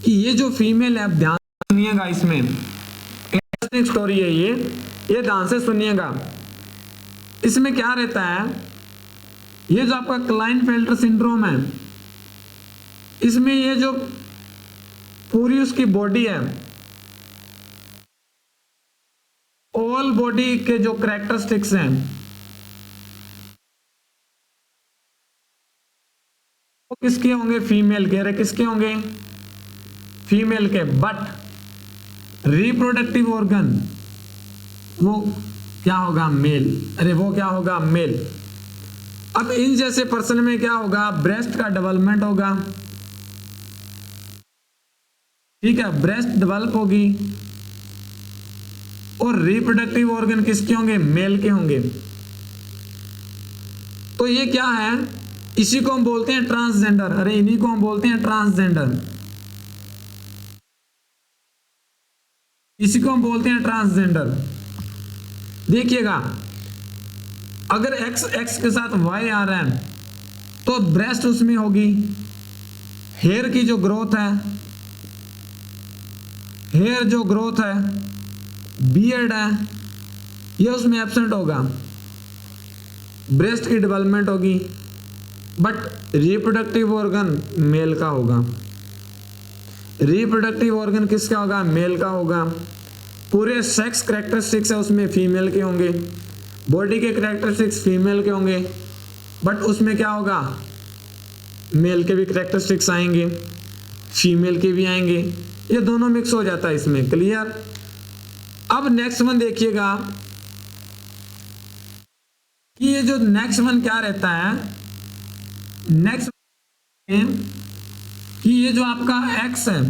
कि ये जो फीमेल है, अब ध्यान सुनिएगा, इसमें इंटरेस्टिंग स्टोरी है ये ध्यान से सुनिएगा। इसमें क्या रहता है, ये जो आपका क्लाइनफेल्टर सिंड्रोम है, इसमें ये जो पूरी उसकी बॉडी है, ऑल बॉडी के जो कैरेक्टरिस्टिक्स हैं वो किसके होंगे? फीमेल के। अरे किसके होंगे? फीमेल के। बट रिप्रोडक्टिव ऑर्गन वो क्या होगा? मेल। अरे वो क्या होगा? मेल। अब इन जैसे पर्सन में क्या होगा? ब्रेस्ट का डेवलपमेंट होगा, ठीक है, ब्रेस्ट डेवलप होगी, और रिप्रोडक्टिव ऑर्गन किसके होंगे? मेल के होंगे। तो ये क्या है? इसी को हम बोलते हैं ट्रांसजेंडर। अरे इन्हीं को हम बोलते हैं ट्रांसजेंडर, इसी को हम बोलते हैं ट्रांसजेंडर। देखिएगा, अगर एक्स के साथ वाई आ रहा है तो ब्रेस्ट उसमें होगी, हेयर की जो ग्रोथ है, हेयर जो ग्रोथ है, बियर्ड है, ये उसमें एब्सेंट होगा, ब्रेस्ट की डेवलपमेंट होगी, बट रिप्रोडक्टिव ऑर्गन मेल का होगा। रिप्रोडक्टिव ऑर्गन किसका होगा? मेल का होगा। पूरे सेक्स कैरेक्टरिस्टिक्स है उसमें फीमेल के होंगे, बॉडी के कैरेक्टरिस्टिक्स फीमेल के होंगे, बट उसमें क्या होगा? मेल के भी कैरेक्टरिस्टिक्स आएंगे, फीमेल के भी आएंगे, ये दोनों मिक्स हो जाता है इसमें। क्लियर? अब नेक्स्ट वन देखिएगा कि ये जो नेक्स्ट वन क्या रहता है, नेक्स्ट कि ये जो आपका एक्स है,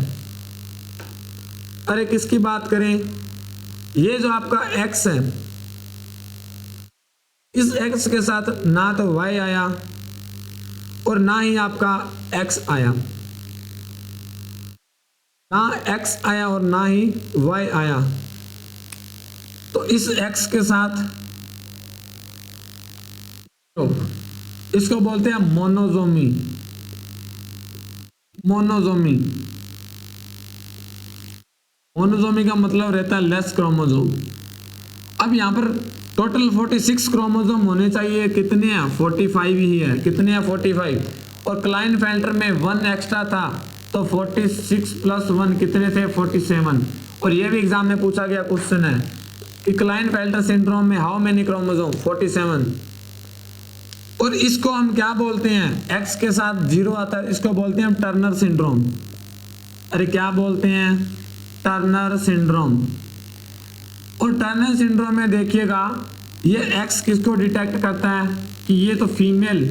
अरे किसकी बात करें, ये जो आपका एक्स है, इस एक्स के साथ ना तो वाई आया और ना ही आपका एक्स आया, ना एक्स आया और ना ही वाई आया। तो इस एक्स के साथ इसको बोलते हैं मोनोजोमी। मोनोजोमी, मोनोजोमी का मतलब रहता है लेस क्रोमोजोम। अब यहां पर टोटल 46 क्रोमोजोम होने चाहिए, कितने हैं? 45 ही है। कितने हैं? 45। और क्लाइनफेल्टर में 1 एक्स्ट्रा था, तो 46 + 1 कितने थे? 47। और ये भी एग्जाम में पूछा गया क्वेश्चन है कि क्लाइनफेल्टर सिंड्रोम में हाउ मेनी क्रोमोजोम? 47। और इसको हम क्या बोलते हैं? एक्स के साथ 0 आता है, इसको बोलते हैं हम टर्नर सिंड्रोम। अरे क्या बोलते हैं? Turner syndrome. और टर्नर सिंड्रोम में देखिएगा, ये एक्स किसको डिटेक्ट करता है कि ये तो फीमेल,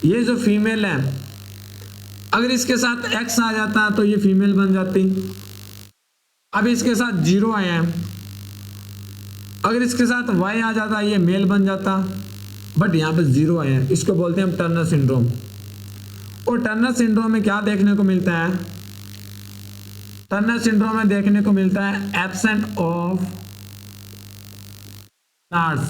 ये जो फीमेल है, अगर इसके साथ एक्स आ जाता तो ये फीमेल बन जाती। अब इसके साथ 0 आया है, अगर इसके साथ वाई आ जाता ये मेल बन जाता, बट यहाँ पे 0 आया है, इसको बोलते हैं हम टर्नर सिंड्रोम। और टर्नर सिंड्रोम में क्या देखने को मिलता है? टर्नर सिंड्रोम में देखने को मिलता है एब्सेंट ऑफ गुनाड्स।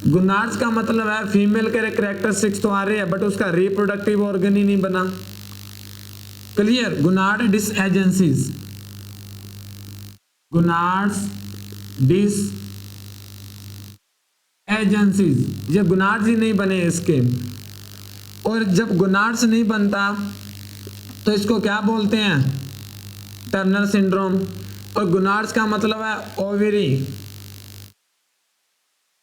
गुनाड्स का मतलब है फीमेल के कैरेक्टरिस्टिक्स तो आ रहे हैं, बट उसका रिप्रोडक्टिव ऑर्गन ही नहीं बना। क्लियर? गुनाड डिसएजेंसीज, गुनाड्स डिस एजेंसीज, ये गुनाड्स ही नहीं बने इसके। और जब गुनाड्स नहीं बनता तो इसको क्या बोलते हैं? Turner syndrome. और गुनाड्स का मतलब है ओवरी,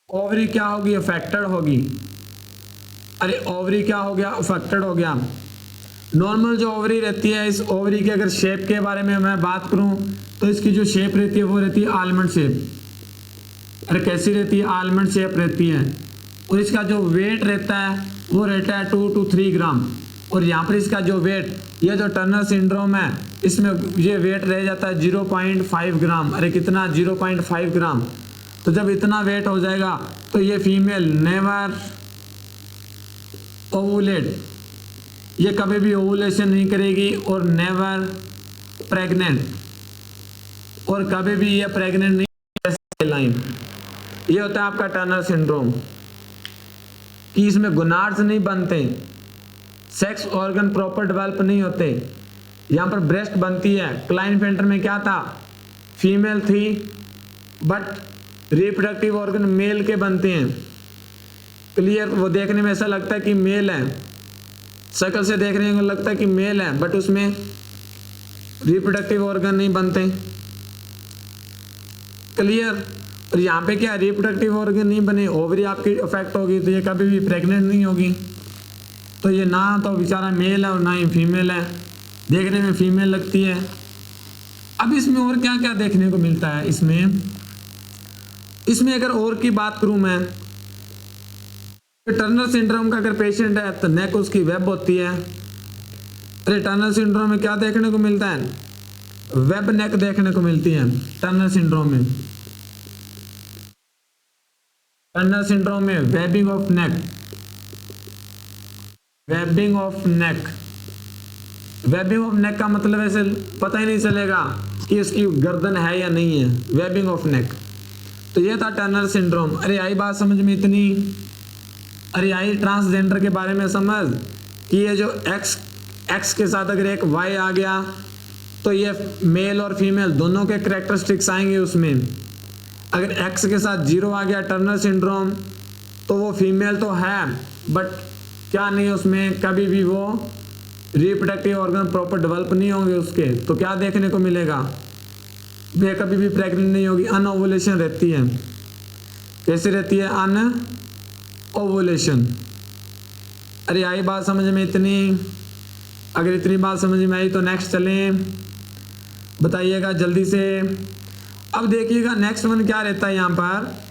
ओवरी क्या होगी? अफेक्टेड होगी। अरे ओवरी क्या हो गया? अफेक्टेड हो गया। नॉर्मल जो ओवरी रहती है, इस ओवरी के अगर शेप के बारे में मैं बात करूं तो इसकी जो शेप रहती है वो रहती है आलमंड शेप। अरे कैसी रहती है? आलमंड शेप रहती है। और इसका जो वेट रहता है वो रहता है 2 to 3 ग्राम। और यहाँ पर इसका जो वेट, ये जो टर्नर सिंड्रोम है, इसमें ये वेट रह जाता है 0.5 ग्राम। अरे कितना? 0.5 ग्राम। तो जब इतना वेट हो जाएगा तो ये फीमेल नेवर ओवुलेट, ये कभी भी ओवुलेशन नहीं करेगी, और नेवर प्रेग्नेंट, और कभी भी ये प्रेग्नेंट नहीं लाइन। ये होता है आपका टर्नर सिंड्रोम कि इसमें गोनाड्स नहीं बनते, सेक्स ऑर्गन प्रॉपर डेवलप नहीं होते। यहाँ पर ब्रेस्ट बनती है, क्लाइनफेल्टर में क्या था, फीमेल थी बट रिप्रोडक्टिव ऑर्गन मेल के बनते हैं। क्लियर, वो देखने में ऐसा लगता है कि मेल है, शक्ल से देखने को लगता है कि मेल है, बट उसमें रिप्रोडक्टिव ऑर्गन नहीं बनते। क्लियर, और यहाँ पे क्या रिप्रोडक्टिव ऑर्गन नहीं बने, ओवरी आपकी अफेक्ट होगी तो ये कभी भी प्रेग्नेंट नहीं होगी। तो ये ना तो बेचारा मेल है और ना ही फीमेल है, देखने में फीमेल लगती है। अब इसमें और क्या क्या देखने को मिलता है, इसमें अगर और की बात करूं मैं, टर्नर सिंड्रोम का अगर पेशेंट है तो नेक उसकी वेब होती है। अरे टर्नर सिंड्रोम में क्या देखने को मिलता है, वेब नेक देखने को मिलती है टर्नर सिंड्रोम में। टर्नर सिंड्रोम में webbing of neck, webbing of neck, webbing of neck का मतलब ऐसे पता ही नहीं चलेगा कि इसकी गर्दन है या नहीं है, वेबिंग ऑफ नेक। तो ये था टर्नर सिंड्रोम। अरे आई बात समझ में इतनी, अरे आई ट्रांसजेंडर के बारे में समझ कि ये जो एक्स के साथ अगर एक वाई आ गया तो ये मेल और फीमेल दोनों के कैरेक्टरिस्टिक्स आएंगे उसमें। अगर एक्स के साथ 0 आ गया टर्नर सिंड्रोम तो वो फीमेल तो है बट क्या नहीं, उसमें कभी भी वो रिप्रोडक्टिव ऑर्गन प्रॉपर डेवलप नहीं होंगे उसके। तो क्या देखने को मिलेगा, वे कभी भी प्रेग्नेंट नहीं होगी, अनओवुलेशन रहती है। कैसे रहती है, अनओवुलेशन। अरे आई बात समझ में इतनी, अगर इतनी बात समझ में आई तो नेक्स्ट चलें, बताइएगा जल्दी से। अब देखिएगा नेक्स्ट वन क्या रहता है यहाँ पर।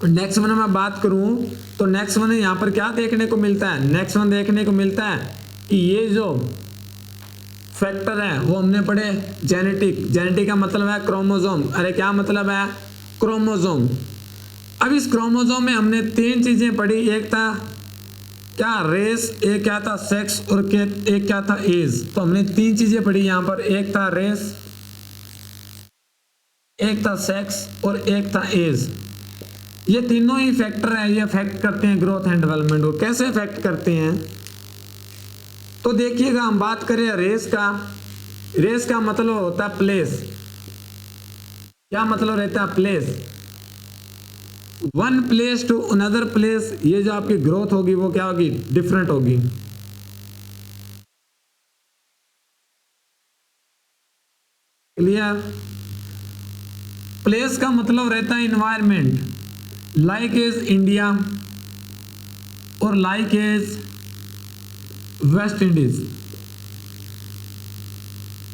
नेक्स्ट वन में बात करूँ तो नेक्स्ट वन यहाँ पर क्या देखने को मिलता है, नेक्स्ट वन देखने को मिलता है कि ये जो फैक्टर है वो हमने पढ़े जेनेटिक। जेनेटिक का मतलब है क्रोमोसोम। अरे क्या मतलब है, क्रोमोसोम। अब इस क्रोमोसोम में हमने 3 चीजें पढ़ी, एक था क्या, रेस, एक क्या था, सेक्स, और एक क्या था, एज। तो हमने 3 चीजें पढ़ी यहाँ पर, एक था रेस, एक था सेक्स और एक था एज। ये तीनों ही फैक्टर है, ये अफेक्ट करते हैं ग्रोथ एंड डेवलपमेंट को। कैसे अफेक्ट करते हैं तो देखिएगा, हम बात करें रेस का। रेस का मतलब होता है प्लेस। क्या मतलब रहता है, place, one place to another place. ये जो आपकी ग्रोथ होगी वो क्या होगी, डिफरेंट होगी। क्लियर। प्लेस का मतलब रहता है इन्वायरमेंट, लाइक इज इंडिया और लाइक इज वेस्ट इंडीज।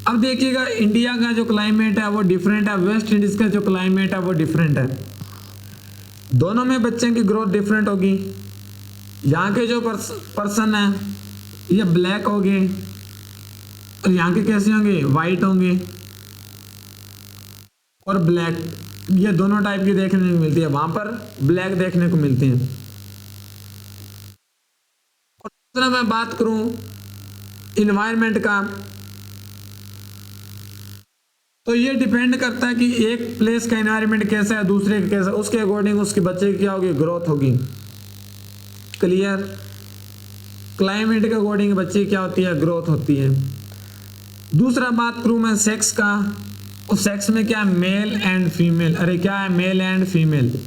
अब देखिएगा इंडिया का जो क्लाइमेट है वो डिफरेंट है, वेस्ट इंडीज का जो क्लाइमेट है वो डिफरेंट है। दोनों में बच्चे की ग्रोथ डिफरेंट होगी। यहाँ के जो पर्सन है ये ब्लैक होंगे और यहाँ के कैसे होंगे, वाइट होंगे और ब्लैक। ये दोनों टाइप की देखने को मिलती है, वहां पर ब्लैक देखने को मिलती है। और दूसरा मैं बात करूं इन्वायरमेंट का, तो ये डिपेंड करता है कि एक प्लेस का एनवायरनमेंट कैसा है, दूसरे का कैसा, उसके अकॉर्डिंग उसके बच्चे की क्या होगी, ग्रोथ होगी। क्लियर। क्लाइमेट के अकॉर्डिंग बच्चे की क्या होती है, ग्रोथ होती है। दूसरा बात करूं मैं सेक्स का, और सेक्स में क्या है, मेल एंड फीमेल। अरे क्या है, मेल एंड फीमेल।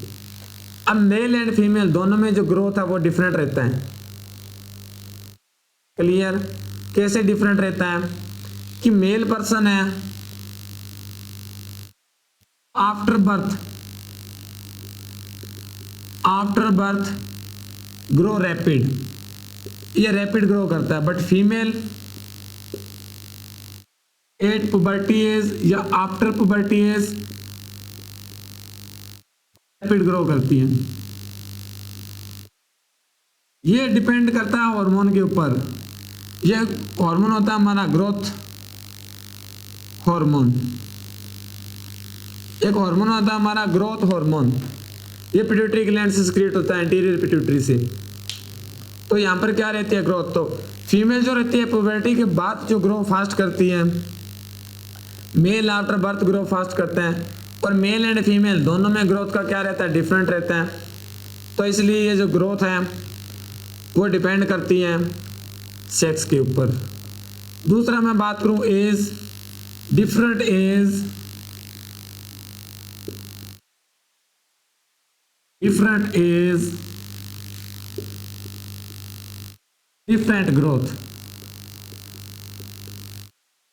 अब मेल एंड फीमेल दोनों में जो ग्रोथ है वो डिफरेंट रहता है। क्लियर। कैसे डिफरेंट रहता है कि मेल पर्सन है आफ्टर बर्थ ग्रो रैपिड, ये रैपिड ग्रो करता है, but female at puberty age या after puberty age rapid grow करती है। ये डिपेंड करता है हार्मोन के ऊपर। ये हार्मोन होता है हमारा ग्रोथ हार्मोन। एक हार्मोन होता है हमारा ग्रोथ हार्मोन, ये पिट्यूटरी ग्लैंड से सिक्रिएट होता है, एंटीरियर पिट्यूटरी से। तो यहाँ पर क्या रहती है ग्रोथ, तो फीमेल जो रहती है पुबर्टी के बाद जो ग्रो फास्ट करती है, male after birth grow fast करते हैं, और मेल एंड फीमेल दोनों में ग्रोथ का क्या रहता है, डिफरेंट रहता है। तो इसलिए ये जो ग्रोथ है वो डिपेंड करती है सेक्स के ऊपर। दूसरा मैं बात करूं age, different age, different growth.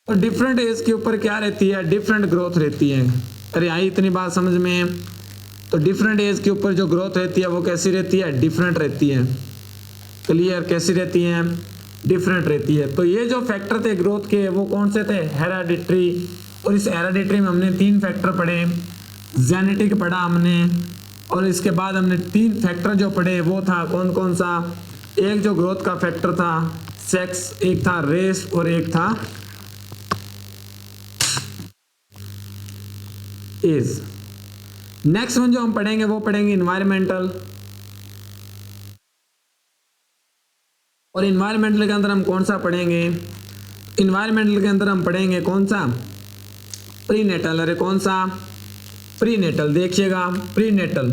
और डिफरेंट एज के ऊपर क्या रहती है, डिफरेंट ग्रोथ रहती है। अरे आई इतनी बात समझ में। तो डिफरेंट एज के ऊपर जो ग्रोथ रहती है वो कैसी रहती है, डिफरेंट रहती है। क्लियर, कैसी रहती है, डिफरेंट रहती है। तो ये जो फैक्टर थे ग्रोथ के वो कौन से थे, हेरेडिटरी। और इस हेरेडिटरी में हमने 3 फैक्टर पढ़े, जेनेटिक पढ़ा हमने, और इसके बाद हमने 3 फैक्टर जो पढ़े वो था कौन कौन सा, एक जो ग्रोथ का फैक्टर था सेक्स, एक था रेस, और एक था एज। नेक्स्ट वन जो हम पढ़ेंगे वो पढ़ेंगे इन्वायरमेंटल। और इन्वायरमेंटल के अंदर हम कौन सा पढ़ेंगे, इन्वायरमेंटल के अंदर हम पढ़ेंगे कौन सा, प्रीनेटल। अरे कौन सा, प्रीनेटल। देखिएगा प्रीनेटल।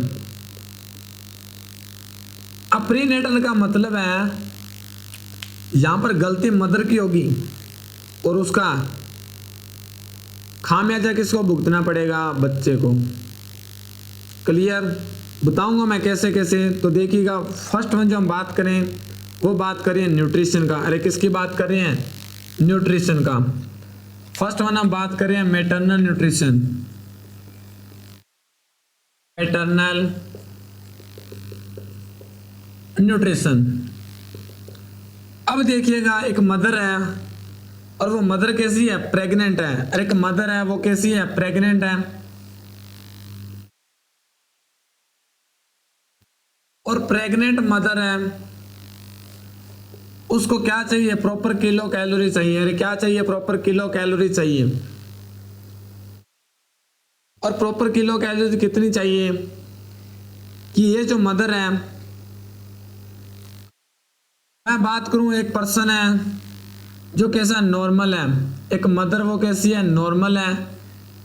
अब प्रीनेटल का मतलब है यहां पर गलती मदर की होगी और उसका खामियाजा किसको भुगतना पड़ेगा, बच्चे को। क्लियर, बताऊंगा मैं कैसे कैसे। तो देखिएगा फर्स्ट वन जो हम बात करें वो बात करें न्यूट्रिशन का। अरे किसकी बात कर रहे हैं, न्यूट्रिशन का। फर्स्ट वन हम बात करें मैटरनल न्यूट्रिशन, मैटरनल न्यूट्रिशन। अब देखिएगा एक मदर है और वो मदर कैसी है, प्रेग्नेंट है। अरे एक मदर है वो कैसी है, प्रेग्नेंट है। और प्रेग्नेंट मदर है उसको क्या चाहिए, प्रॉपर किलो कैलोरी चाहिए। अरे क्या चाहिए, प्रॉपर किलो कैलोरी चाहिए। और प्रॉपर किलो कैलोरी कितनी चाहिए कि ये जो मदर है, मैं बात करूं एक पर्सन है जो कैसा नॉर्मल है, एक मदर वो कैसी है, नॉर्मल है,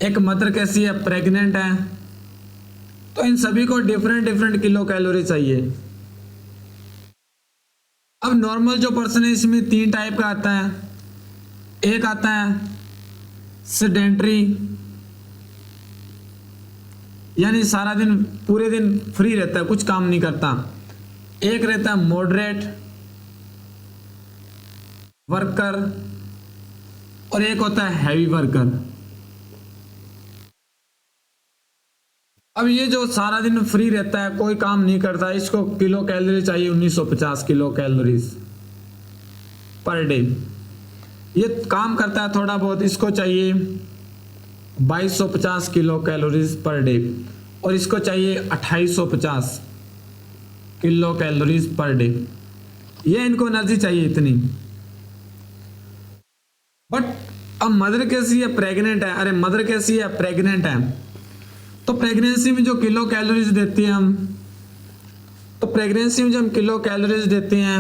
एक मदर कैसी है, प्रेग्नेंट है। तो इन सभी को डिफरेंट डिफरेंट किलो कैलोरी चाहिए। अब नॉर्मल जो पर्सन है इसमें 3 टाइप का आता है। एक आता है सेडेंटरी, यानी सारा दिन पूरे दिन फ्री रहता है, कुछ काम नहीं करता। एक रहता है मॉडरेट वर्कर, और एक होता है हैवी वर्कर। अब ये जो सारा दिन फ्री रहता है, कोई काम नहीं करता, इसको किलो कैलोरी चाहिए 1950 किलो कैलोरीज पर डे। ये काम करता है थोड़ा बहुत, इसको चाहिए 2250 किलो कैलोरीज पर डे, और इसको चाहिए 2850 किलो कैलोरीज पर डे। ये इनको एनर्जी चाहिए इतनी। बट अब मदर कैसी है, प्रेग्नेंट है। अरे मदर कैसी है, प्रेग्नेंट है। तो प्रेगनेंसी में जो किलो कैलोरीज देते हैं हम, तो प्रेगनेंसी में जो हम किलो कैलोरीज देते हैं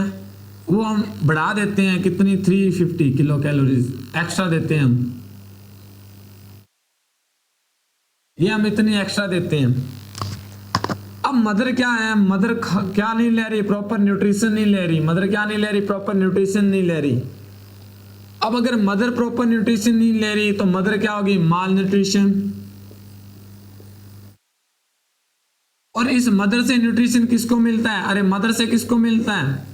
वो हम बढ़ा देते हैं कितनी, 350 किलो कैलोरीज एक्स्ट्रा देते हैं हम। ये हम इतनी एक्स्ट्रा देते हैं। अब मदर क्या है, मदर क्या नहीं ले रही, प्रॉपर न्यूट्रिशन नहीं ले रही। मदर क्या नहीं ले रही, प्रॉपर न्यूट्रिशन नहीं ले रही। अब अगर मदर प्रॉपर न्यूट्रिशन नहीं ले रही तो मदर क्या होगी, माल न्यूट्रिशन। और इस मदर से न्यूट्रिशन किसको मिलता है, अरे मदर से किसको मिलता है,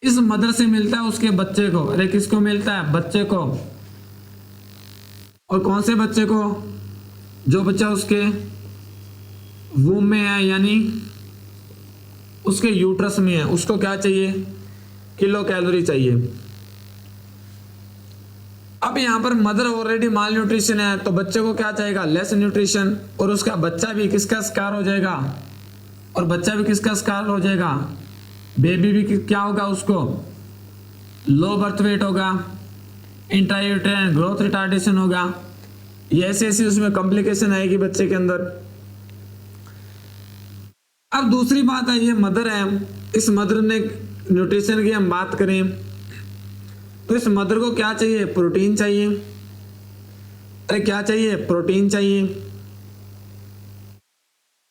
इस मदर से मिलता है उसके बच्चे को। अरे किसको मिलता है, बच्चे को। और कौन से बच्चे को, जो बच्चा उसके वूम में है, यानी उसके यूट्रस में है, उसको क्या चाहिए, किलो कैलोरी चाहिए। अब यहां पर मदर ऑलरेडी माल न्यूट्रिशन है तो बच्चे को क्या चाहिएगा, लेस न्यूट्रिशन। और उसका बच्चा भी किसका शिकार हो जाएगा, और बच्चा भी किसका शिकार हो जाएगा, बेबी भी क्या होगा, उसको लो बर्थ वेट होगा, इंट्रायूटेराइन ग्रोथ रिटार्डेशन होगा। ये ऐसी ऐसी उसमें कॉम्प्लिकेशन आएगी बच्चे के अंदर। अब दूसरी बात है, ये मदर है, इस मदर ने न्यूट्रिशन की हम बात करें तो इस मदर को क्या चाहिए? प्रोटीन चाहिए। अरे क्या चाहिए? प्रोटीन चाहिए।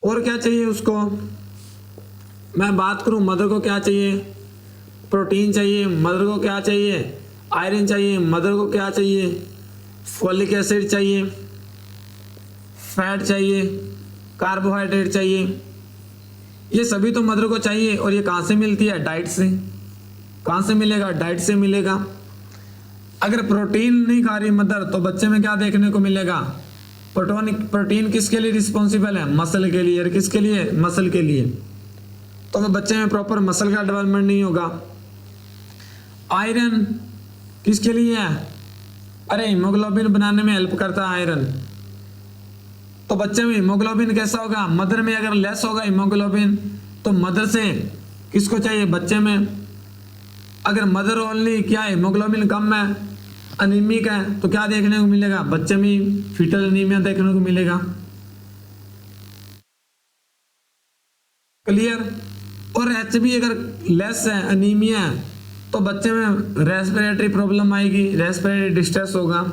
और क्या चाहिए उसको? मैं बात करूं मदर को क्या चाहिए? प्रोटीन चाहिए। मदर को क्या चाहिए? आयरन चाहिए। मदर को क्या चाहिए? फोलिक एसिड चाहिए, फैट चाहिए, कार्बोहाइड्रेट चाहिए। ये सभी तो मदर को चाहिए। और ये कहाँ से मिलती है? डाइट से। कहाँ से मिलेगा? डाइट से मिलेगा। अगर प्रोटीन नहीं खा रही मदर तो बच्चे में क्या देखने को मिलेगा? प्रोटीन किसके लिए रिस्पॉन्सिबल है? मसल के लिए। और किसके लिए? मसल के लिए। तो बच्चे में प्रॉपर मसल का डेवलपमेंट नहीं होगा। आयरन किसके लिए है? अरे हीमोग्लोबिन बनाने में हेल्प करता है आयरन। तो बच्चे में हीमोग्लोबिन कैसा होगा? मदर में अगर लेस होगा हीमोग्लोबिन तो मदर से किसको चाहिए? बच्चे में। अगर मदर ओनली क्या हीमोग्लोबिन कम है, अनीमिक है, तो क्या देखने को मिलेगा? बच्चे में फीटल एनीमिया देखने को मिलेगा। क्लियर? और एचबी अगर लेस है, अनीमिया है, तो बच्चे में रेस्पिरेटरी प्रॉब्लम आएगी, रेस्पिरेटरी डिस्ट्रेस होगा।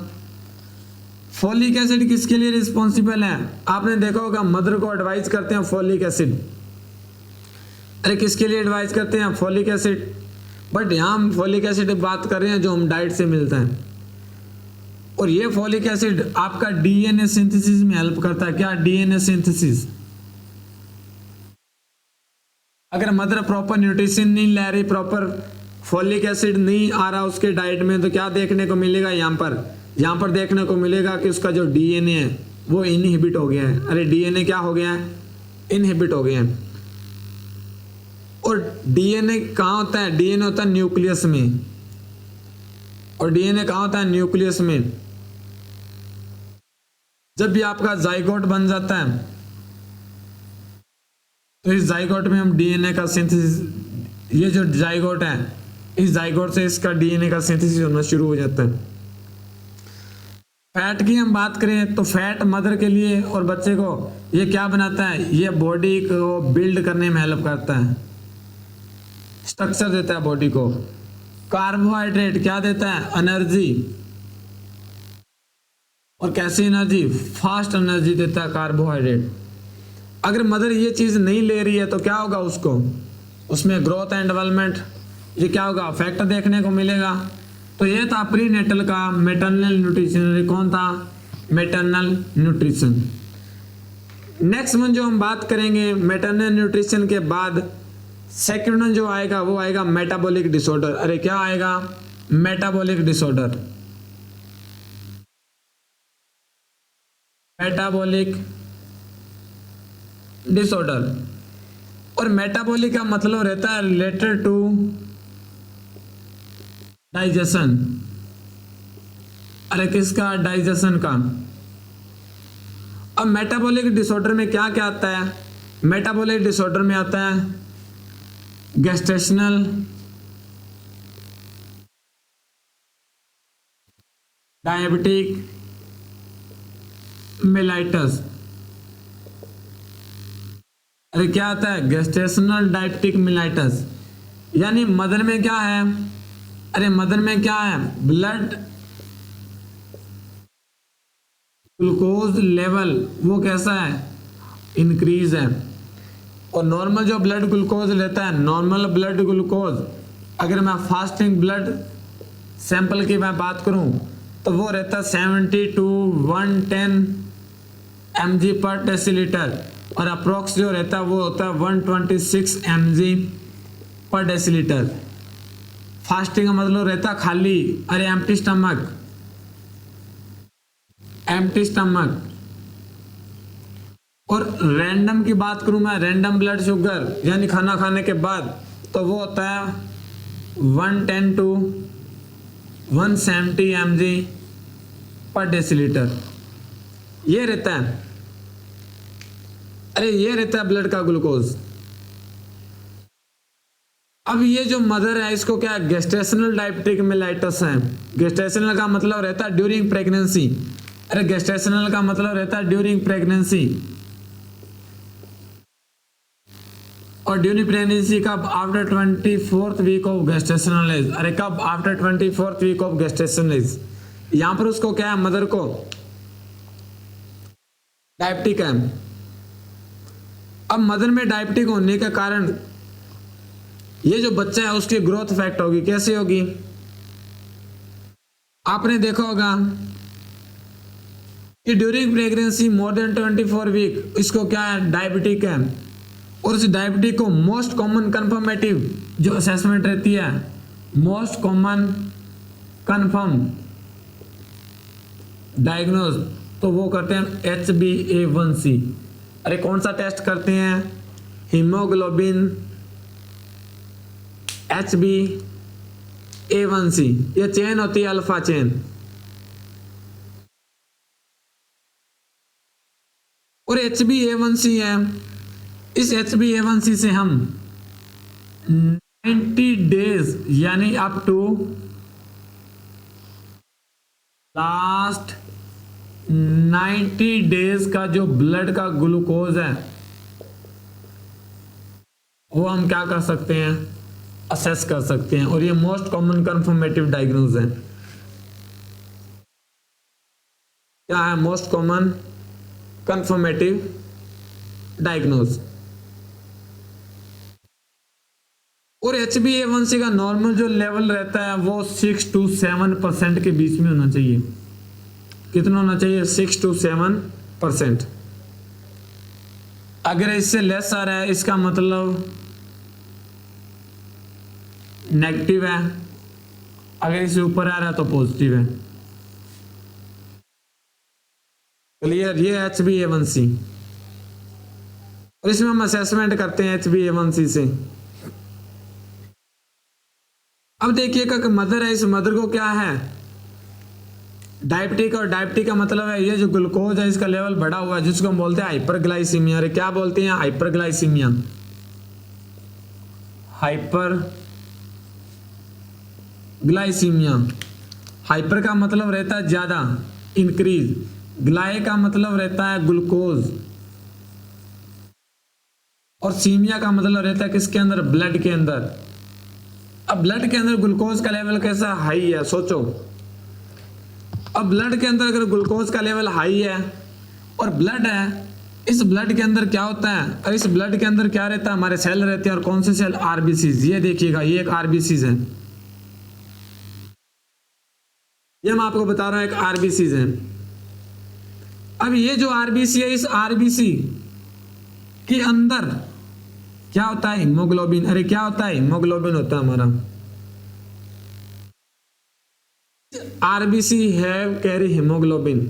फोलिक एसिड किसके लिए रिस्पॉन्सिबल है? आपने देखा होगा मदर को एडवाइस करते हैं फोलिक एसिड। अरे किसके लिए एडवाइस करते हैं? Folic acid. बट यहाँ हम फोलिक एसिड बात कर रहे हैं जो हम डाइट से मिलता है। और ये फोलिक एसिड आपका डीएनए सिंथेसिस में हेल्प करता है। क्या? DNA synthesis. अगर मदर प्रॉपर न्यूट्रिशन नहीं ले रही, प्रॉपर फोलिक एसिड नहीं आ रहा उसके डाइट में, तो क्या देखने को मिलेगा? यहाँ पर देखने को मिलेगा कि उसका जो डीएनए है वो इनहिबिट हो गया है। अरे डीएनए क्या हो गया है? इनहिबिट हो गया है। और डीएनए कहाँ होता है? डीएनए होता है न्यूक्लियस में। और डीएनए कहाँ होता है? न्यूक्लियस में। जब भी आपका जाइगोट बन जाता है तो इस जाइगोट में हम डीएनए का सिंथेसिस, ये जो जाइगोट है, इस जाइगोट से इसका डीएनए का सिंथेसिस होना शुरू हो जाता है। फैट की हम बात करें तो फैट मदर के लिए और बच्चे को ये क्या बनाता है? ये बॉडी को बिल्ड करने में हेल्प करता है, स्ट्रक्चर देता है बॉडी को। कार्बोहाइड्रेट क्या देता है? एनर्जी। और कैसी एनर्जी? फास्ट एनर्जी देता है कार्बोहाइड्रेट। अगर मदर ये चीज नहीं ले रही है तो क्या होगा? उसको उसमें ग्रोथ एंड डेवलपमेंट ये क्या होगा? अफेक्ट देखने को मिलेगा। तो ये था प्री नेटल का मैटरनल न्यूट्रिशन। कौन था? Maternal nutrition. नेक्स्ट वन जो हम बात करेंगे मैटरनल न्यूट्रिशन के बाद सेकंड वन जो आएगा वो आएगा मेटाबॉलिक डिसऑर्डर। अरे क्या आएगा? Metabolic disorder. Metabolic disorder. और मेटाबॉलिक का मतलब रहता है रिलेटेड टू डाइजेशन। अरे किसका? डाइजेशन का। अब मेटाबॉलिक डिसऑर्डर में क्या क्या आता है? मेटाबॉलिक डिसऑर्डर में आता है गैस्ट्रेशनल डायबिटिक मेलाइटस। अरे क्या आता है? Gestational diabetic mellitus. यानी मदर में क्या है? अरे मदर में क्या है? ब्लड ग्लूकोज लेवल वो कैसा है? इंक्रीज है। और नॉर्मल जो ब्लड ग्लूकोज लेता है, नॉर्मल ब्लड ग्लूकोज, अगर मैं फास्टिंग ब्लड सैंपल की मैं बात करूं तो वो रहता है 70 to 110 mg पर डेसीलीटर। और अप्रोक्स जो रहता है वो होता है 126 mg पर डेसीलीटर। फास्टिंग का मतलब रहता खाली, अरे एम्प्टी स्टमक, एम्प्टी स्टमक। और रैंडम की बात करूं मैं, रैंडम ब्लड शुगर यानी खाना खाने के बाद, तो वो होता है 110 to 170 mg पर डेसीलीटर। ये रहता है, अरे ये रहता है ब्लड का ग्लूकोज। अब ये जो मदर है इसको क्या गेस्टेशनल डायबिटिक मेलाइटस है। गेस्टेशनल का मतलब रहता है ड्यूरिंग प्रेगनेंसी, अरे गेस्टेशनल का मतलब रहता है ड्यूरिंग प्रेगनेंसी, और ड्यूरिंग प्रेगनेंसी कब? After 24th week of gestational age. अरे कब? After 24th week of gestational age. यहां पर उसको क्या है? मदर को डायबिटिक है। अब मदर में डायबिटिक होने के कारण ये जो बच्चा है उसकी ग्रोथ इफेक्ट होगी। कैसे होगी? आपने देखा होगा कि during pregnancy more than 24 week इसको क्या है? डायबिटिक है। और उस डायबिटिक को मोस्ट कॉमन कन्फर्मेटिव जो असेसमेंट रहती है, मोस्ट कॉमन कन्फर्म डायग्नोज, तो वो करते हैं HbA1c। अरे कौन सा टेस्ट करते हैं? Haemoglobin HbA1c। ये चेन होती है अल्फा चेन। और HbA1c है, इस HbA1c से हम 90 डेज यानी अप टू लास्ट 90 डेज का जो ब्लड का ग्लूकोज है वो हम क्या कर सकते हैं? असेस कर सकते हैं। और ये मोस्ट कॉमन कंफर्मेटिव डायग्नोज है। क्या है? Most common confirmative diagnose. और HbA1c का नॉर्मल जो लेवल रहता है वो 6 to 7% के बीच में होना चाहिए। कितना होना चाहिए? 6 to 7%। अगर इससे लेस आ रहा है इसका मतलब नेगेटिव है, अगर इससे ऊपर आ रहा है तो पॉजिटिव है। क्लियर? ये HbA1c। और इसमें हम असेसमेंट करते हैं HbA1c से। अब देखिएगा कि मदर है, इस मदर को क्या है? डायबिटिक। और डायबिटिक का मतलब है ये जो ग्लूकोज है इसका लेवल बढ़ा हुआ है, जिसको हम बोलते हैं हाइपरग्लाइसीमिया। अरे क्या बोलते हैं? हाइपरग्लाइसीमिया। हाइपरग्लाइसीमिया। हाइपर का मतलब रहता है ज्यादा, इंक्रीज। ग्लाय का मतलब रहता है ग्लूकोज, और सीमिया का मतलब रहता है किसके अंदर? ब्लड के अंदर। अब ब्लड के अंदर ग्लूकोज का लेवल कैसा? हाई है। सोचो, अब ब्लड के अंदर अगर ग्लूकोज का लेवल हाई है और ब्लड है, इस ब्लड के अंदर क्या होता है? और इस ब्लड के अंदर क्या रहता है? हमारे सेल रहते हैं। और कौन से सेल? आरबीसीज। ये देखिएगा, ये एक आरबीसीज है। ये मैं आपको बता रहा हूं, एक आरबीसीज है। अब ये जो आरबीसी है, इस आरबीसी के अंदर क्या होता है? हीमोग्लोबिन। अरे क्या होता है? हीमोग्लोबिन होता है हमारा। आरबीसी है कैरी हीमोग्लोबिन।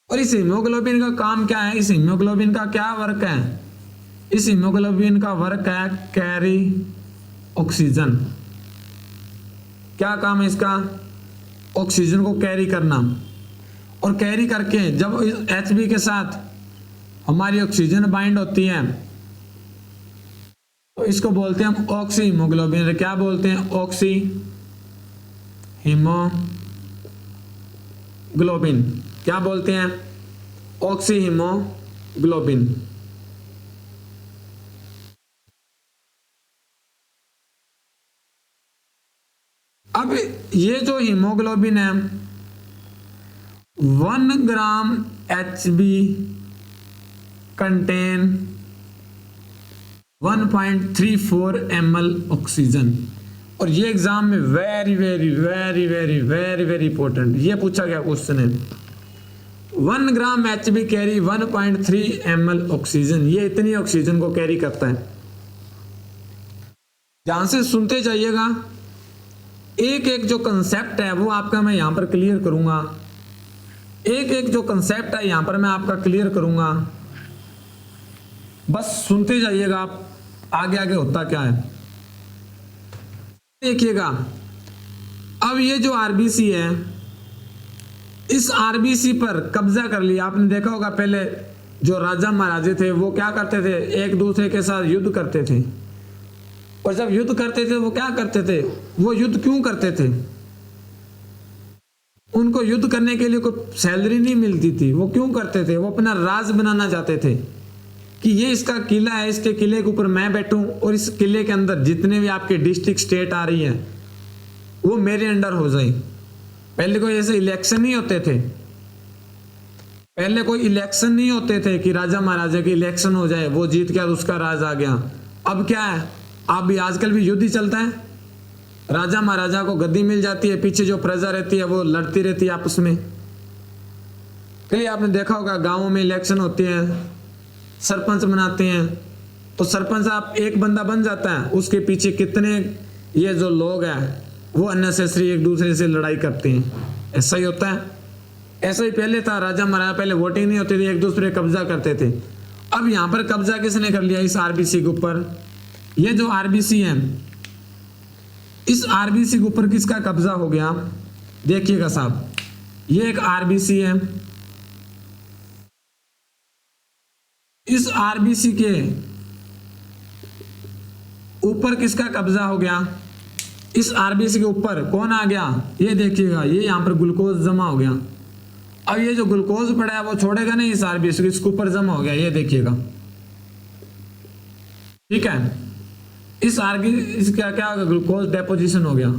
और इस हीमोग्लोबिन का काम क्या है? इस हीमोग्लोबिन का क्या वर्क है? इस हीमोग्लोबिन का वर्क है कैरी ऑक्सीजन। क्या काम है इसका? ऑक्सीजन को कैरी करना। और कैरी करके जब HB के साथ हमारी ऑक्सीजन बाइंड होती है तो इसको बोलते हैं हम ऑक्सी हीमोग्लोबिन। क्या बोलते हैं? Oxy haemoglobin. क्या बोलते हैं? Oxy haemoglobin. अब ये जो हीमोग्लोबिन है 1 ग्राम HB कंटेन 1.34 ml ऑक्सीजन। और ये एग्जाम में very very very very very very important, ये पूछा गया क्वेश्चन है। 1 ग्राम HB कैरी 1.3 ml ऑक्सीजन। ये इतनी ऑक्सीजन को कैरी करता है। ध्यान से सुनते जाइएगा, एक एक जो कंसेप्ट है वो आपका मैं यहां पर क्लियर करूंगा। एक एक जो कंसेप्ट है यहां पर मैं आपका क्लियर करूंगा, बस सुनते जाइएगा आप, आगे आगे होता क्या है देखिएगा। अब ये जो आरबीसी है, इस आरबीसी पर कब्जा कर लिया। आपने देखा होगा पहले जो राजा महाराजे थे वो क्या करते थे? एक दूसरे के साथ युद्ध करते थे। और जब युद्ध करते थे वो क्या करते थे? वो युद्ध क्यों करते थे? उनको युद्ध करने के लिए कोई सैलरी नहीं मिलती थी। वो क्यों करते थे? वो अपना राज बनाना चाहते थे कि ये इसका किला है, इसके किले के ऊपर मैं बैठूं और इस किले के अंदर जितने भी आपके डिस्ट्रिक्ट स्टेट आ रही हैं वो मेरे अंडर हो जाए। पहले कोई ऐसे इलेक्शन नहीं होते थे, पहले कोई इलेक्शन नहीं होते थे कि राजा महाराजा के इलेक्शन हो जाए, वो जीत गया उसका राज आ गया। अब क्या है, अब भी आजकल भी युद्ध ही चलता है। राजा महाराजा को गद्दी मिल जाती है, पीछे जो प्रजा रहती है वो लड़ती रहती है आपस में। कहीं आपने देखा होगा गांवों में इलेक्शन होते हैं, सरपंच बनाते हैं, तो सरपंच आप एक बंदा बन जाता है, उसके पीछे कितने ये जो लोग हैं वो अननेसेसरी एक दूसरे से लड़ाई करते हैं। ऐसा ही होता है। ऐसा ही पहले था, राजा महाराजा पहले वोटिंग नहीं होती थी, एक दूसरे कब्जा करते थे। अब यहाँ पर कब्जा किसने कर लिया? इस आरबीसी के ऊपर। ये जो आरबीसी है, इस आरबीसी के ऊपर किसका कब्जा हो गया? देखिएगा साहब, ये एक आरबीसी है, इस आरबीसी के ऊपर किसका कब्जा हो गया? इस आरबीसी के ऊपर कौन आ गया? ये देखिएगा, ये यहां पर ग्लूकोज जमा हो गया। अब ये जो ग्लूकोज पड़ा है वो छोड़ेगा नहीं इस आरबीसी को, इसके ऊपर जमा हो गया, ये देखिएगा। ठीक है, इस आरबीसी का क्या होगा? ग्लूकोज डेपोजिशन हो गया।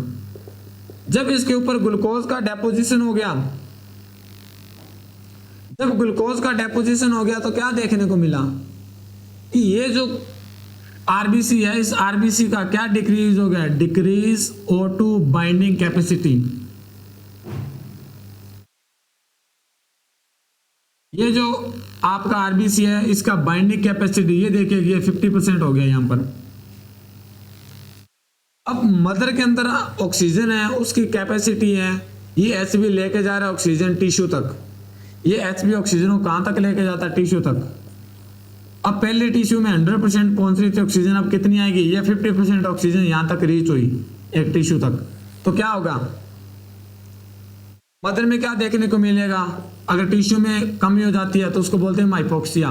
जब इसके ऊपर ग्लूकोज का डेपोजिशन हो गया, जब ग्लूकोज का डेपोजिशन हो गया तो क्या देखने को मिला कि ये जो आरबीसी है, इस आरबीसी का क्या डिक्रीज हो गया? Decrease O2 binding capacity. ये जो आपका आरबीसी है, इसका बाइंडिंग कैपेसिटी ये देखिए, ये 50% हो गया यहां पर। अब मदर के अंदर ऑक्सीजन है, उसकी कैपेसिटी है, ये Hb लेके जा रहा है ऑक्सीजन टिश्यू तक। ये Hb ऑक्सीजन को कहां तक लेके जाता है? टिश्यू तक। अब पहले टिश्यू में 100% पहुंच रही थी ऑक्सीजन, अब कितनी आएगी? ये 50% ऑक्सीजन यहां तक रीच हुई एक टिश्यू तक। तो क्या होगा? मदर में क्या देखने को मिलेगा? अगर टिश्यू में कमी हो जाती है तो उसको बोलते हैं हाइपोक्सिया।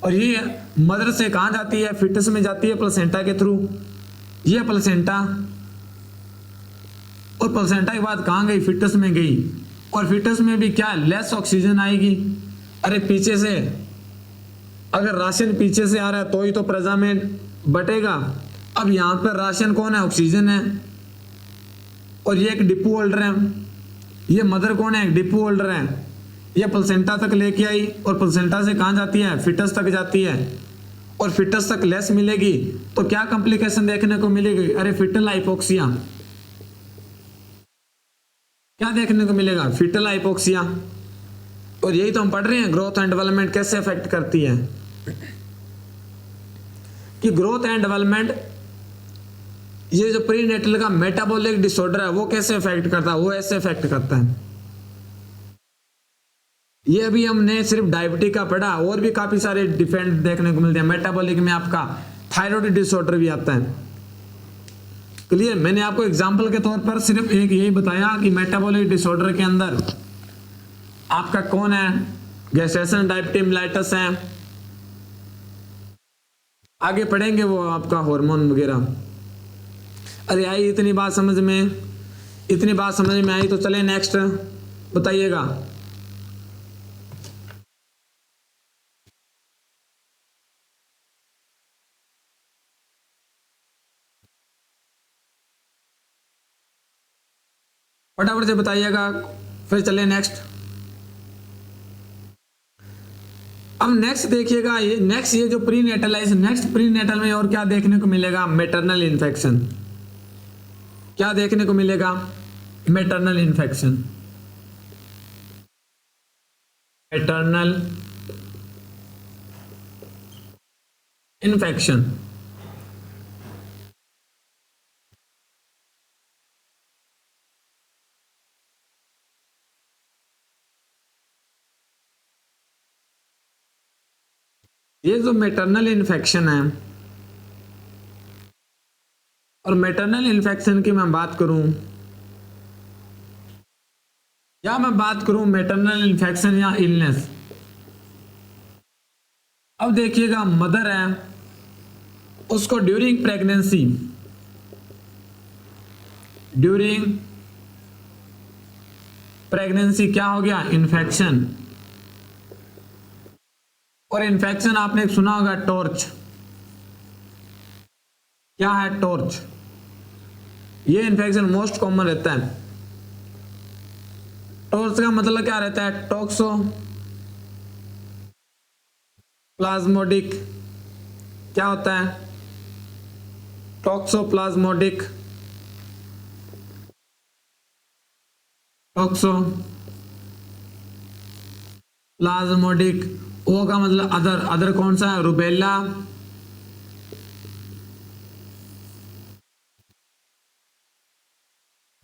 और ये मदर से कहां जाती है? फिटस में जाती है प्लेसेंटा के थ्रू। ये प्लेसेंटा, और प्लेसेंटा के बाद कहां गई? फिटस में गई। और फिटस में भी क्या? लेस ऑक्सीजन आएगी। अरे पीछे से अगर राशन पीछे से आ रहा है तो ही तो प्रजा में बटेगा। अब यहां पर राशन कौन है? ऑक्सीजन है, और ये एक डिपो होल्डर है। ये मदर कौन है? एक डिपो होल्डर है। ये प्लेसेंटा तक लेके आई, और प्लेसेंटा से कहां जाती है? फिटस तक जाती है। और फिटस तक लेस मिलेगी तो क्या कॉम्प्लिकेशन देखने को मिलेगी? अरे फिटल हाइपोक्सिया। क्या देखने को मिलेगा? Fetal hypoxia. और यही तो हम पढ़ रहे हैं, ग्रोथ एंड डेवलपमेंट कैसे अफेक्ट करती है, कि ग्रोथ एंड डेवलपमेंट, ये जो प्रीनेटल का मेटाबॉलिक डिसऑर्डर है वो कैसे अफेक्ट करता है? वो ऐसे अफेक्ट करता है। ये अभी हमने सिर्फ डायबिटीज का पढ़ा, और भी काफी सारे डिफेंड देखने को मिलते हैं। मेटाबॉलिक में आपका थायराइड डिसऑर्डर भी आता है। क्लियर? मैंने आपको एग्जांपल के तौर पर सिर्फ एक यही बताया कि मेटाबॉलिक डिसऑर्डर के अंदर आपका कौन है? गैस्ट्रेशन डायबिटीज मेलाइटस है। आगे पढ़ेंगे वो आपका हार्मोन वगैरह। अरे आई इतनी बात समझ में, इतनी बात समझ में आई तो चले नेक्स्ट बताइएगा। फटाफट से बताइएगा, फिर चले नेक्स्ट। अब नेक्स्ट देखिएगा, ये नेक्स्ट, ये जो प्रीनेटल है, इस नेक्स्ट प्रीनेटल में और क्या देखने को मिलेगा? Maternal infection. क्या देखने को मिलेगा? Maternal infection. Maternal infection. ये जो मैटरनल इन्फेक्शन है, और मैटरनल इन्फेक्शन की मैं बात करूं, या मैं बात करूं मैटरनल इन्फेक्शन या इलनेस। अब देखिएगा, मदर है, उसको ड्यूरिंग प्रेगनेंसी, ड्यूरिंग प्रेगनेंसी क्या हो गया, इन्फेक्शन। और इन्फेक्शन आपने सुना होगा टॉर्च। क्या है टॉर्च? ये इन्फेक्शन मोस्ट कॉमन रहता है। टॉर्च का मतलब क्या रहता है, टॉक्सो प्लाज्मोडिक। क्या होता है, टॉक्सोप्लाज्मोडिक, टॉक्सो प्लाज्मोडिक। ओ का मतलब अदर, अदर कौन सा है, रुबेला।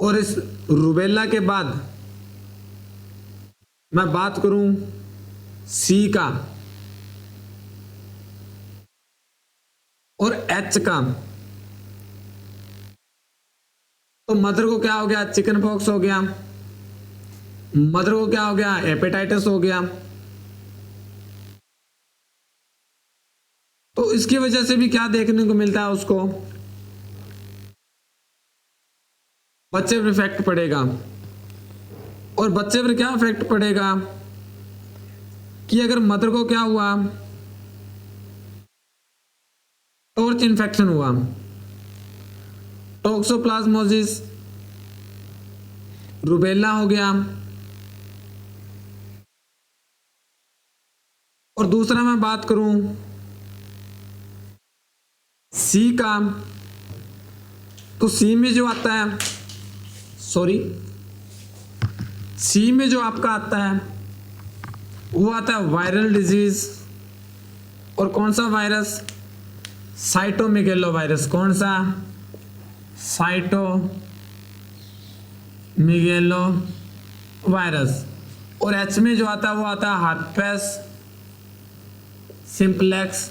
और इस रुबेला के बाद मैं बात करूं सी का और एच का, तो मदर को क्या हो गया, चिकन पॉक्स हो गया। मदर को क्या हो गया, हेपेटाइटिस हो गया। तो इसकी वजह से भी क्या देखने को मिलता है, उसको बच्चे पर इफेक्ट पड़ेगा। और बच्चे पर क्या इफेक्ट पड़ेगा कि अगर मदर को क्या हुआ, टॉर्च इन्फेक्शन हुआ, टॉक्सोप्लाज्मोसिस, रुबेला हो गया। और दूसरा मैं बात करूं सी का, तो सी में जो आता है, सॉरी, सी में जो आपका आता है वो आता है वायरल डिजीज। और कौन सा वायरस, साइटोमेगेलो वायरस। कौन सा, साइटोमेगेलो वायरस। और एच में जो आता है वो आता है हर्पेस सिंप्लेक्स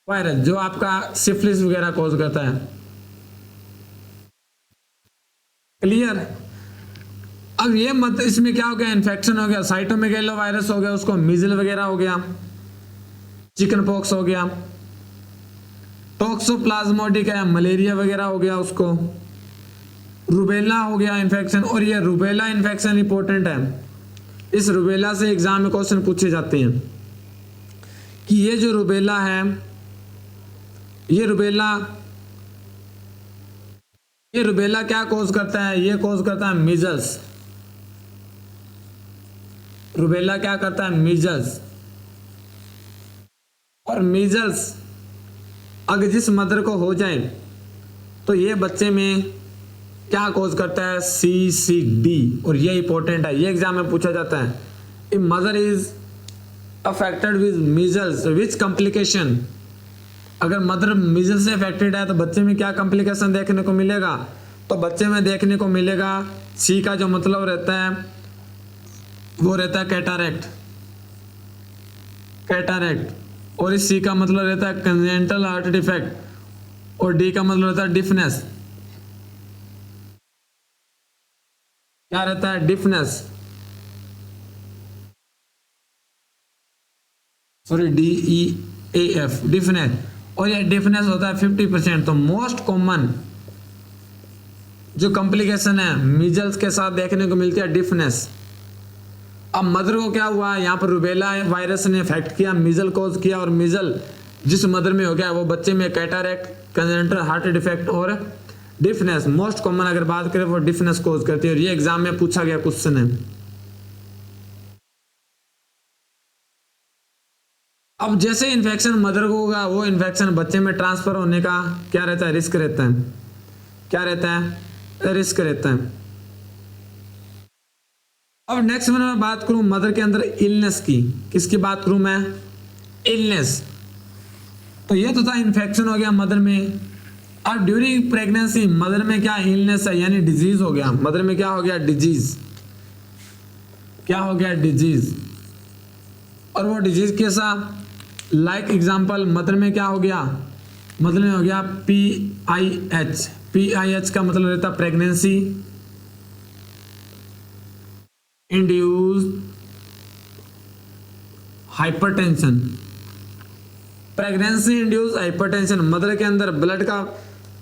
वायरस, जो आपका सिफिलिस वगैरह कॉज करता है। क्लियर? अब ये मत, इसमें क्या हो गया, इन्फेक्शन हो गया, साइटोमेगेलो वायरस हो गया, उसको मीजल वगैरह हो गया, चिकन पॉक्स हो गया, टॉक्सोप्लाज्मोडिक है, मलेरिया वगैरह हो गया उसको, रुबेला हो गया इन्फेक्शन। और ये रुबेला इन्फेक्शन इंपॉर्टेंट है, इस रुबेला से एग्जाम में क्वेश्चन पूछे जाते हैं कि ये जो रुबेला है, ये रुबेला क्या कॉज करता है, ये कॉज करता है मीजल्स। रुबेला क्या करता है, मीजल्स। और मीजल्स अगर जिस मदर को हो जाए तो ये बच्चे में क्या कॉज करता है, CCD। और ये इंपॉर्टेंट है, ये एग्जाम में पूछा जाता है। If mother is affected with measles which complication, अगर मदर मीजल्स से अफेक्टेड है तो बच्चे में क्या कॉम्प्लिकेशन देखने को मिलेगा, तो बच्चे में देखने को मिलेगा, सी का जो मतलब रहता है वो रहता है कैटारेक्ट, और इस सी का मतलब रहता है कंजेनिटल हार्ट डिफेक्ट, और डी का मतलब रहता है डिफनेस। क्या रहता है, डिफनेस, सॉरी DEAF, डिफनेस। और ये डिफनेस होता है 50%। तो मोस्ट कॉमन जो कॉम्प्लिकेशन है मीजल्स के साथ देखने को मिलती है डिफनेस। अब मदर को क्या हुआ, यहाँ पर रुबेला वायरस ने इफेक्ट किया, मीजल कॉज किया, और मीजल जिस मदर में हो गया वो बच्चे में कैटारेक्ट, कंजेनिटल हार्ट डिफेक्ट और डिफनेस। मोस्ट कॉमन अगर बात करें वो डिफनेस कॉज करती है, और ये एग्जाम में पूछा गया क्वेश्चन है। अब जैसे इन्फेक्शन मदर को होगा, वो इन्फेक्शन बच्चे में ट्रांसफर होने का क्या रहता है, रिस्क रहता है। क्या रहता है, रिस्क रहता है। अब नेक्स्ट में मैं बात करूं मदर के अंदर इलनेस की, किसकी बात करूं मैं, इलनेस। तो ये तो था इन्फेक्शन हो गया मदर में। अब ड्यूरिंग प्रेगनेंसी मदर में क्या इलनेस है, यानी डिजीज हो गया। मदर में क्या हो गया, डिजीज। क्या हो गया, डिजीज। और वो डिजीज कैसा, लाइक एग्जांपल मदर में क्या हो गया, मदर में हो गया PIH। PIH का मतलब रहता है pregnancy induced hypertension. Pregnancy induce hypertension, mother के अंदर ब्लड का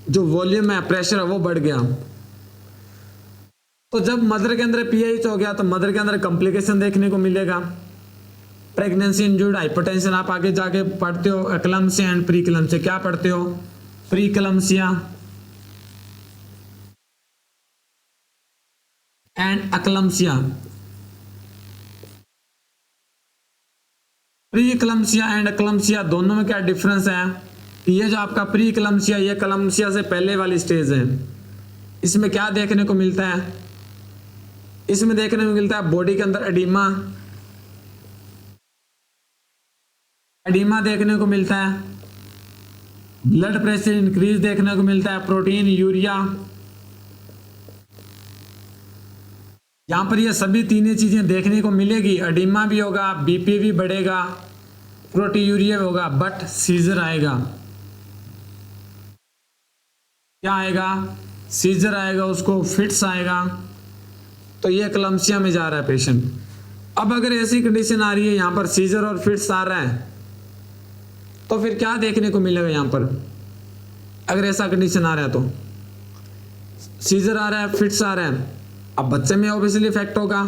जो वॉल्यूम है, प्रेशर है, वो बढ़ गया। तो जब मदर के अंदर पीएच हो गया तो मदर के अंदर कॉम्प्लिकेशन देखने को मिलेगा। प्रेगनेंसी इंड्यूस्ड हाइपरटेंशन आप आगे जाके पढ़ते हो, एक्लम्सिया एंड प्रीक्लम्सिया। क्या पढ़ते हो? प्रीक्लम्सिया एंड एक्लम्सिया। प्री क्लम्सिया एंड क्लम्सिया दोनों में क्या डिफरेंस है? ये जो आपका प्री क्लम्सिया, ये क्लम्सिया से पहले वाली स्टेज है। इसमें क्या देखने को मिलता है? इसमें देखने को मिलता है बॉडी के अंदर एडिमा, एडिमा देखने को मिलता है, ब्लड प्रेशर इंक्रीज देखने को मिलता है, प्रोटीन, यूरिया। यहां पर ये सभी तीनों चीजें देखने को मिलेगी। एडिमा भी होगा, बीपी भी बढ़ेगा, प्रोटीयूरिया होगा, बट सीजर आएगा। क्या आएगा? सीजर आएगा, उसको फिट्स आएगा। तो ये क्लम्सिया में जा रहा है पेशेंट। अब अगर ऐसी कंडीशन आ रही है, यहां पर सीजर और फिट्स आ रहा है, तो फिर क्या देखने को मिलेगा यहां पर? अगर ऐसा कंडीशन आ रहा है तो सीजर आ रहा है, फिट्स आ रहा है, अब बच्चे में ऑब्वियसली इफेक्ट होगा,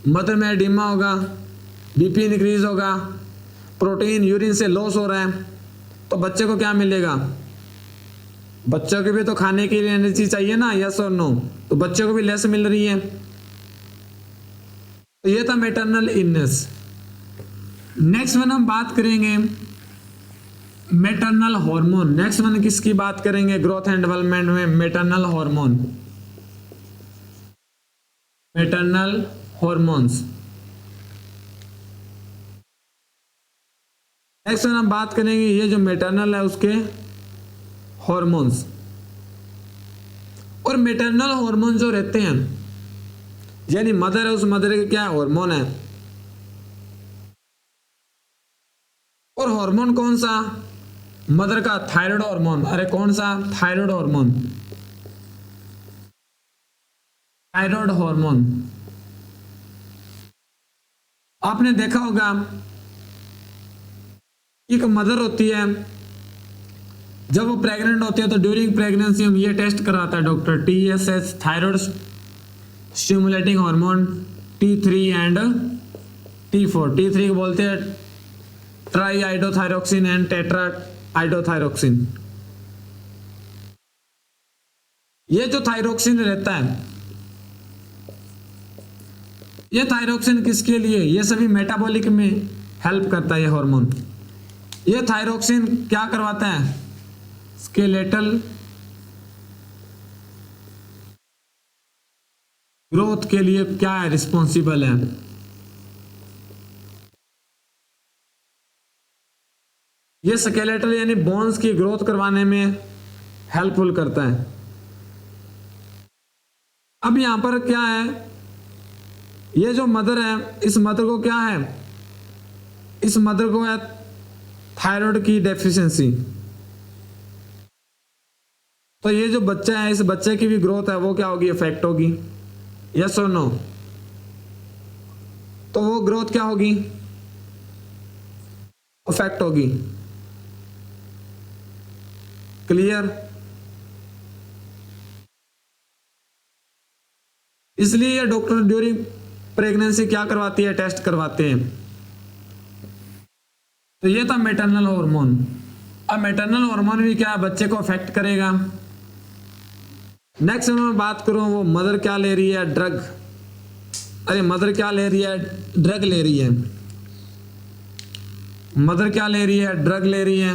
मदर में एडिमा होगा, बीपी इंक्रीज होगा, प्रोटीन यूरिन से लॉस हो रहा है, तो बच्चे को क्या मिलेगा? बच्चों को भी तो खाने के लिए एनर्जी चाहिए ना, यस और नो? तो बच्चों को भी लेस मिल रही है। तो ये था मैटरनल इलनेस। नेक्स्ट वन हम बात करेंगे मैटरनल हार्मोन। नेक्स्ट वन किसकी बात करेंगे ग्रोथ एंड डेवलपमेंट में? Maternal hormone, maternal hormones. Next one हम बात करेंगे ये जो मैटरनल है उसके हार्मोन्स। और मैटरनल हार्मोन जो रहते हैं, यानी मदर है, उस मदर के क्या हार्मोन है? और हार्मोन कौन सा? मदर का थायराइड हार्मोन। अरे कौन सा? Thyroid hormone, thyroid hormone. आपने देखा होगा एक मदर होती है, जब वो प्रेग्नेंट होती है तो ड्यूरिंग प्रेगनेंसी हम ये टेस्ट कराता है doctor, TSH thyroid stimulating hormone, T3 and T4। T3 को बोलते हैं ट्राई आइडोथायरोक्सिन एंड टेट्रा आइडोथायरोक्सिन। ये जो थायरोक्सिन रहता है, ये थायरोक्सिन किसके लिए? ये सभी मेटाबॉलिक में हेल्प करता है ये हार्मोन। ये थायरोक्सिन क्या करवाता है? स्केलेटल ग्रोथ के लिए क्या है? रिस्पॉन्सिबल है। ये स्केलेटल यानी बोन्स की ग्रोथ करवाने में हेल्पफुल करता है। अब यहां पर क्या है? ये जो मदर है, इस मदर को क्या है? इस मदर को है थायराइड की डेफिशिएंसी। तो ये जो बच्चा है, इस बच्चे की भी ग्रोथ है वो क्या होगी? इफेक्ट होगी, यस और नो? तो वो ग्रोथ क्या होगी? इफेक्ट होगी। क्लियर? इसलिए डॉक्टर ड्यूरिंग प्रेगनेंसी क्या करवाती है? टेस्ट करवाते हैं। तो ये था मैटरनल हार्मोन। अब मैटरनल हार्मोन भी क्या बच्चे को अफेक्ट करेगा। नेक्स्ट मैं बात करूं, वो मदर क्या ले रही है? ड्रग। अरे मदर क्या ले रही है? ड्रग ले रही है। मदर क्या ले रही है? ड्रग ले रही है।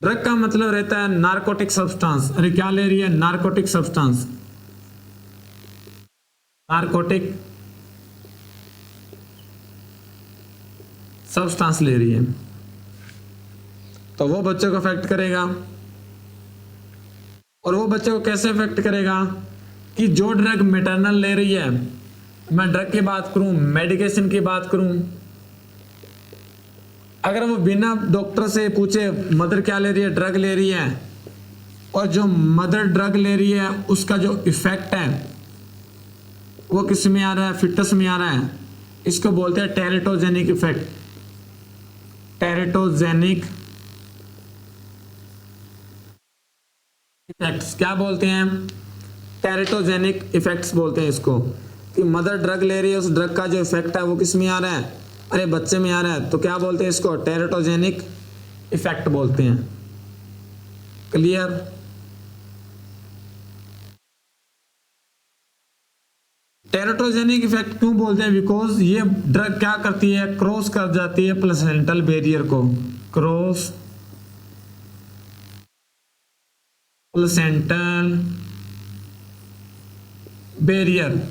ड्रग का मतलब रहता है नारकोटिक सब्सटेंस। अरे क्या ले रही है? नारकोटिक सब्सटेंस, नारकोटिक सब्सटेंस ले रही है। तो वो बच्चे को अफेक्ट करेगा। और वो बच्चे को कैसे अफेक्ट करेगा? कि जो ड्रग मैटरनल ले रही है, मैं ड्रग की बात करूं, मेडिकेशन की बात करूं, अगर वो बिना डॉक्टर से पूछे मदर क्या ले रही है? ड्रग ले रही है, और जो मदर ड्रग ले रही है उसका जो इफेक्ट है वो किस में आ रहा है? फिटस में आ रहा है। इसको बोलते हैं टेरेटोजेनिक इफेक्ट। टेरेटोजेनिक इफेक्ट्स क्या बोलते हैं? टेरेटोजेनिक इफेक्ट्स बोलते हैं इसको, कि मदर ड्रग ले रही है, उस ड्रग का जो इफेक्ट है वो किस में आ रहा है? अरे बच्चे में आ रहा है, तो क्या बोलते हैं इसको? टेरेटोजेनिक इफेक्ट बोलते हैं। क्लियर? टेरेटोजेनिक इफेक्ट क्यों बोलते हैं? बिकॉज ये ड्रग क्या करती है? क्रॉस कर जाती है प्लेसेंटल बैरियर को, क्रॉस प्लेसेंटल बैरियर।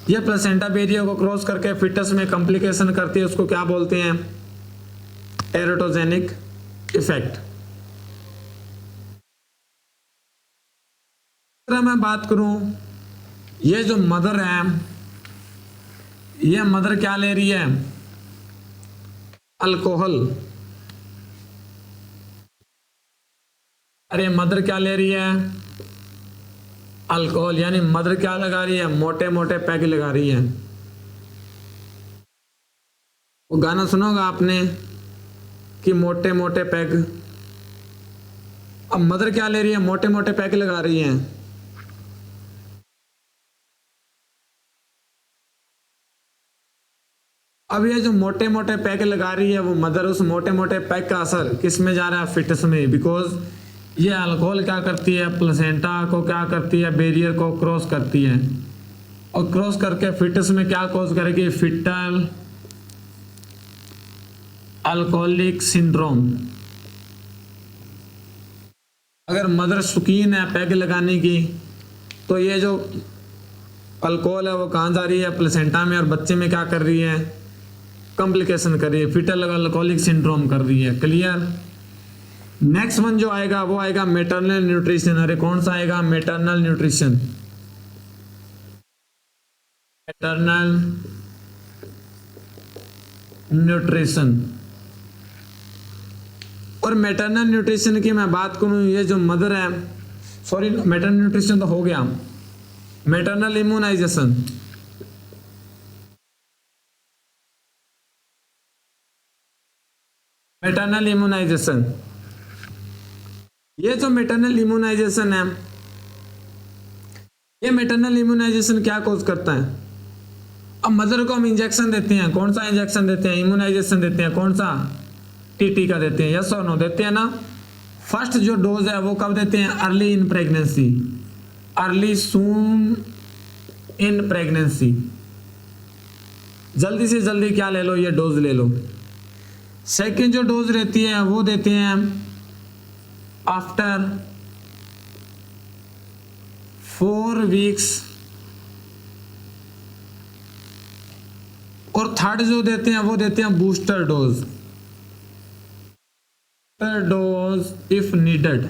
ये प्लेसेंटा बैरियर को क्रॉस करके फिटस में कॉम्प्लिकेशन करती है, उसको क्या बोलते हैं? Teratogenic effect. अगर मैं बात करूं, ये जो मदर है, ये मदर क्या ले रही है? अल्कोहल। अरे मदर क्या ले रही है? अल्कोहल। यानी मदर क्या लगा रही है? मोटे मोटे पैग लगा रही है। वो गाना सुना होगा आपने कि मोटे मोटे पैग। अब मदर क्या ले रही है? मोटे मोटे पैग लगा रही है। अब ये जो मोटे मोटे पैक लगा रही है वो मदर, उस मोटे मोटे पैक का असर किस में जा रहा है? फिटस में। बिकॉज ये अल्कोहल क्या करती है? प्लेसेंटा को क्या करती है? बैरियर को क्रॉस करती है, और क्रॉस करके फिटस में क्या कॉज करेगी? Fetal alcoholic syndrome. अगर मदर शौकीन है पैग लगाने की, तो ये जो अल्कोहल है वो कहाँ जा रही है? प्लेसेंटा में, और बच्चे में क्या कर रही है? कॉम्प्लिकेशन कर रही है, फिटल अल्कोहलिक सिंड्रोम कर रही है। क्लियर? नेक्स्ट वन जो आएगा वो आएगा मैटरनल न्यूट्रिशन। अरे कौन सा आएगा? Maternal nutrition. Maternal nutrition. और मैटरनल न्यूट्रिशन की मैं बात करूं, ये जो मदर है, सॉरी मैटरनल न्यूट्रिशन तो हो गया, मैटरनल इम्यूनाइजेशन। मैटरनल इम्यूनाइजेशन, ये जो मैटरनल इम्यूनाइजेशन है, ये मैटरनल इम्यूनाइजेशन क्या कॉज करता है? अब मदर को हम इंजेक्शन देते हैं, कौन सा इंजेक्शन देते हैं? इम्यूनाइजेशन देते हैं। कौन सा? टीटी का देते हैं। यस और नो देते हैं ना? फर्स्ट जो डोज है वो कब देते हैं? Early in pregnancy, early soon in pregnancy. जल्दी से जल्दी क्या ले लो? ये डोज ले लो। सेकेंड जो डोज रहती है वो देते हैं आफ्टर 4 वीक्स, और थर्ड जो देते हैं वो देते हैं booster dose, dose if needed.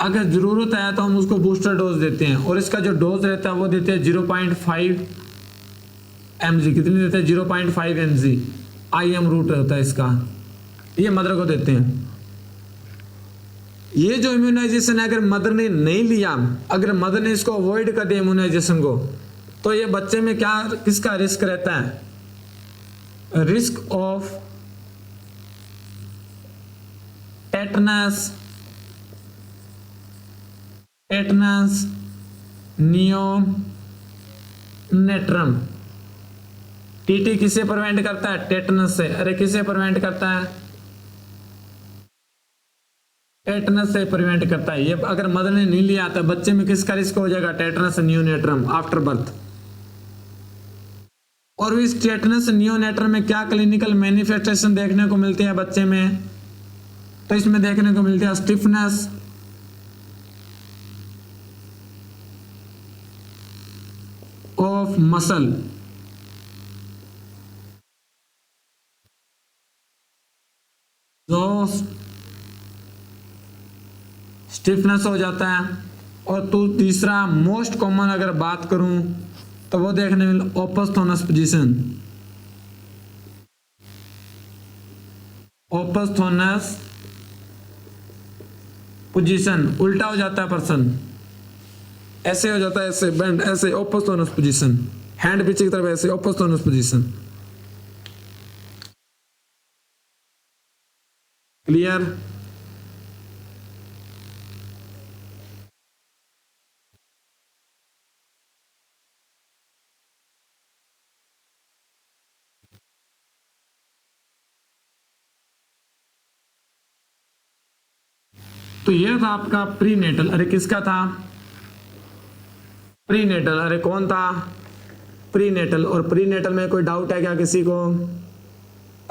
अगर जरूरत है तो हम उसको बूस्टर डोज देते हैं, और इसका जो डोज रहता है वो देते हैं 0.5 mg। कितनी देते हैं? 0.5 mg। IM रूट होता है इसका, ये मदर को देते हैं। ये जो इम्यूनाइजेशन है, अगर मदर ने नहीं लिया, अगर मदर ने इसको अवॉइड कर दिया इम्यूनाइजेशन को, तो ये बच्चे में क्या किसका रिस्क रहता है? Risk of tetanus, tetanus neonatorum. TT किसे प्रिवेंट करता है? टेटनस से। अरे किसे प्रिवेंट करता है? टेटनस से प्रिवेंट करता है। ये अगर मदर ने नहीं लिया तो बच्चे में किसका रिस्क हो जाएगा? Tetanus neonatorum after birth. और इस टेटनस नियोनेट्रम में क्या क्लिनिकल मैनिफेस्टेशन देखने को मिलती है बच्चे में? तो इसमें देखने को मिलती है स्टिफनेस, ऑफ मसल, जो स्टिफनेस हो जाता है। और तो तीसरा मोस्ट कॉमन अगर बात करूं तो वो देखने में ओपस्थोनस पोजीशन, ओपस्थोनस पोजीशन। उल्टा हो जाता है पर्सन, ऐसे हो जाता है, ऐसे बेंड, ऐसे ओपस्थोनस पोजीशन, हैंड पीछे की तरफ ऐसे ओपस्थोनस पोजीशन। क्लियर। तो यह था आपका प्री नेटल। अरे किसका था? Prenatal. अरे कौन था? Prenatal. और प्री नेटल में कोई डाउट है क्या किसी को?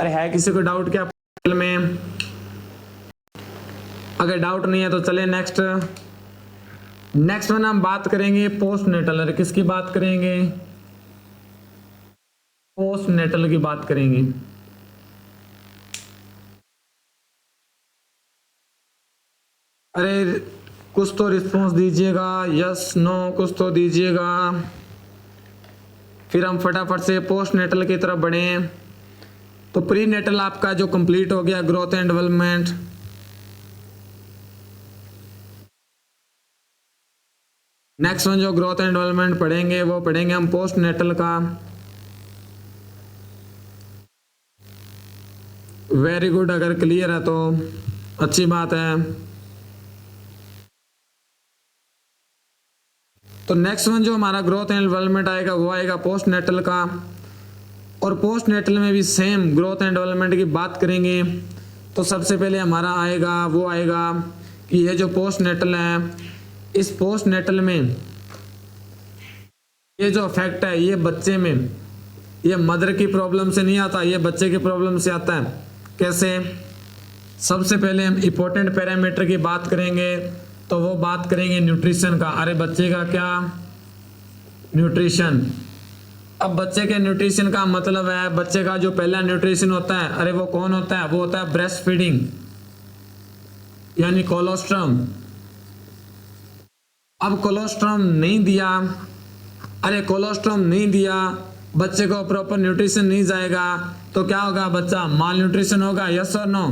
अरे है किसी को डाउट क्या प्री में? अगर डाउट नहीं है तो चले नेक्स्ट। नेक्स्ट में हम बात करेंगे पोस्ट नेटल। अरे किसकी बात करेंगे? पोस्ट नेटल की बात करेंगे। अरे कुछ तो रिस्पॉन्स दीजिएगा, यस नो कुछ तो दीजिएगा, फिर हम फटाफट से पोस्ट नेटल की तरफ बढ़े। तो प्री नेटल आपका जो कंप्लीट हो गया, growth and development. Next one जो ग्रोथ एंड डेवलपमेंट पढ़ेंगे वो पढ़ेंगे हम पोस्ट नेटल का। वेरी गुड, अगर क्लियर है तो अच्छी बात है। तो नेक्स्ट वन जो हमारा ग्रोथ एंड डेवलपमेंट आएगा वो आएगा पोस्ट नेटल का। और पोस्ट नेटल में भी सेम ग्रोथ एंड डेवलपमेंट की बात करेंगे। तो सबसे पहले हमारा आएगा वो आएगा कि ये जो पोस्ट नेटल है, इस पोस्ट नेटल में ये जो इफेक्ट है ये बच्चे में, ये मदर की प्रॉब्लम से नहीं आता, ये बच्चे की प्रॉब्लम से आता है। कैसे? सबसे पहले हम इंपॉर्टेंट पैरामीटर की बात करेंगे तो वो बात करेंगे न्यूट्रिशन का। अरे बच्चे का क्या? न्यूट्रिशन। अब बच्चे के न्यूट्रिशन का मतलब है बच्चे का जो पहला न्यूट्रिशन होता है, अरे वो कौन होता है? वो होता है ब्रेस्ट फीडिंग यानी कोलोस्ट्रम। अब कोलोस्ट्रम नहीं दिया, अरे कोलोस्ट्रम नहीं दिया, बच्चे को प्रॉपर न्यूट्रिशन नहीं जाएगा तो क्या होगा? बच्चा माल न्यूट्रिशन होगा, यस और नो?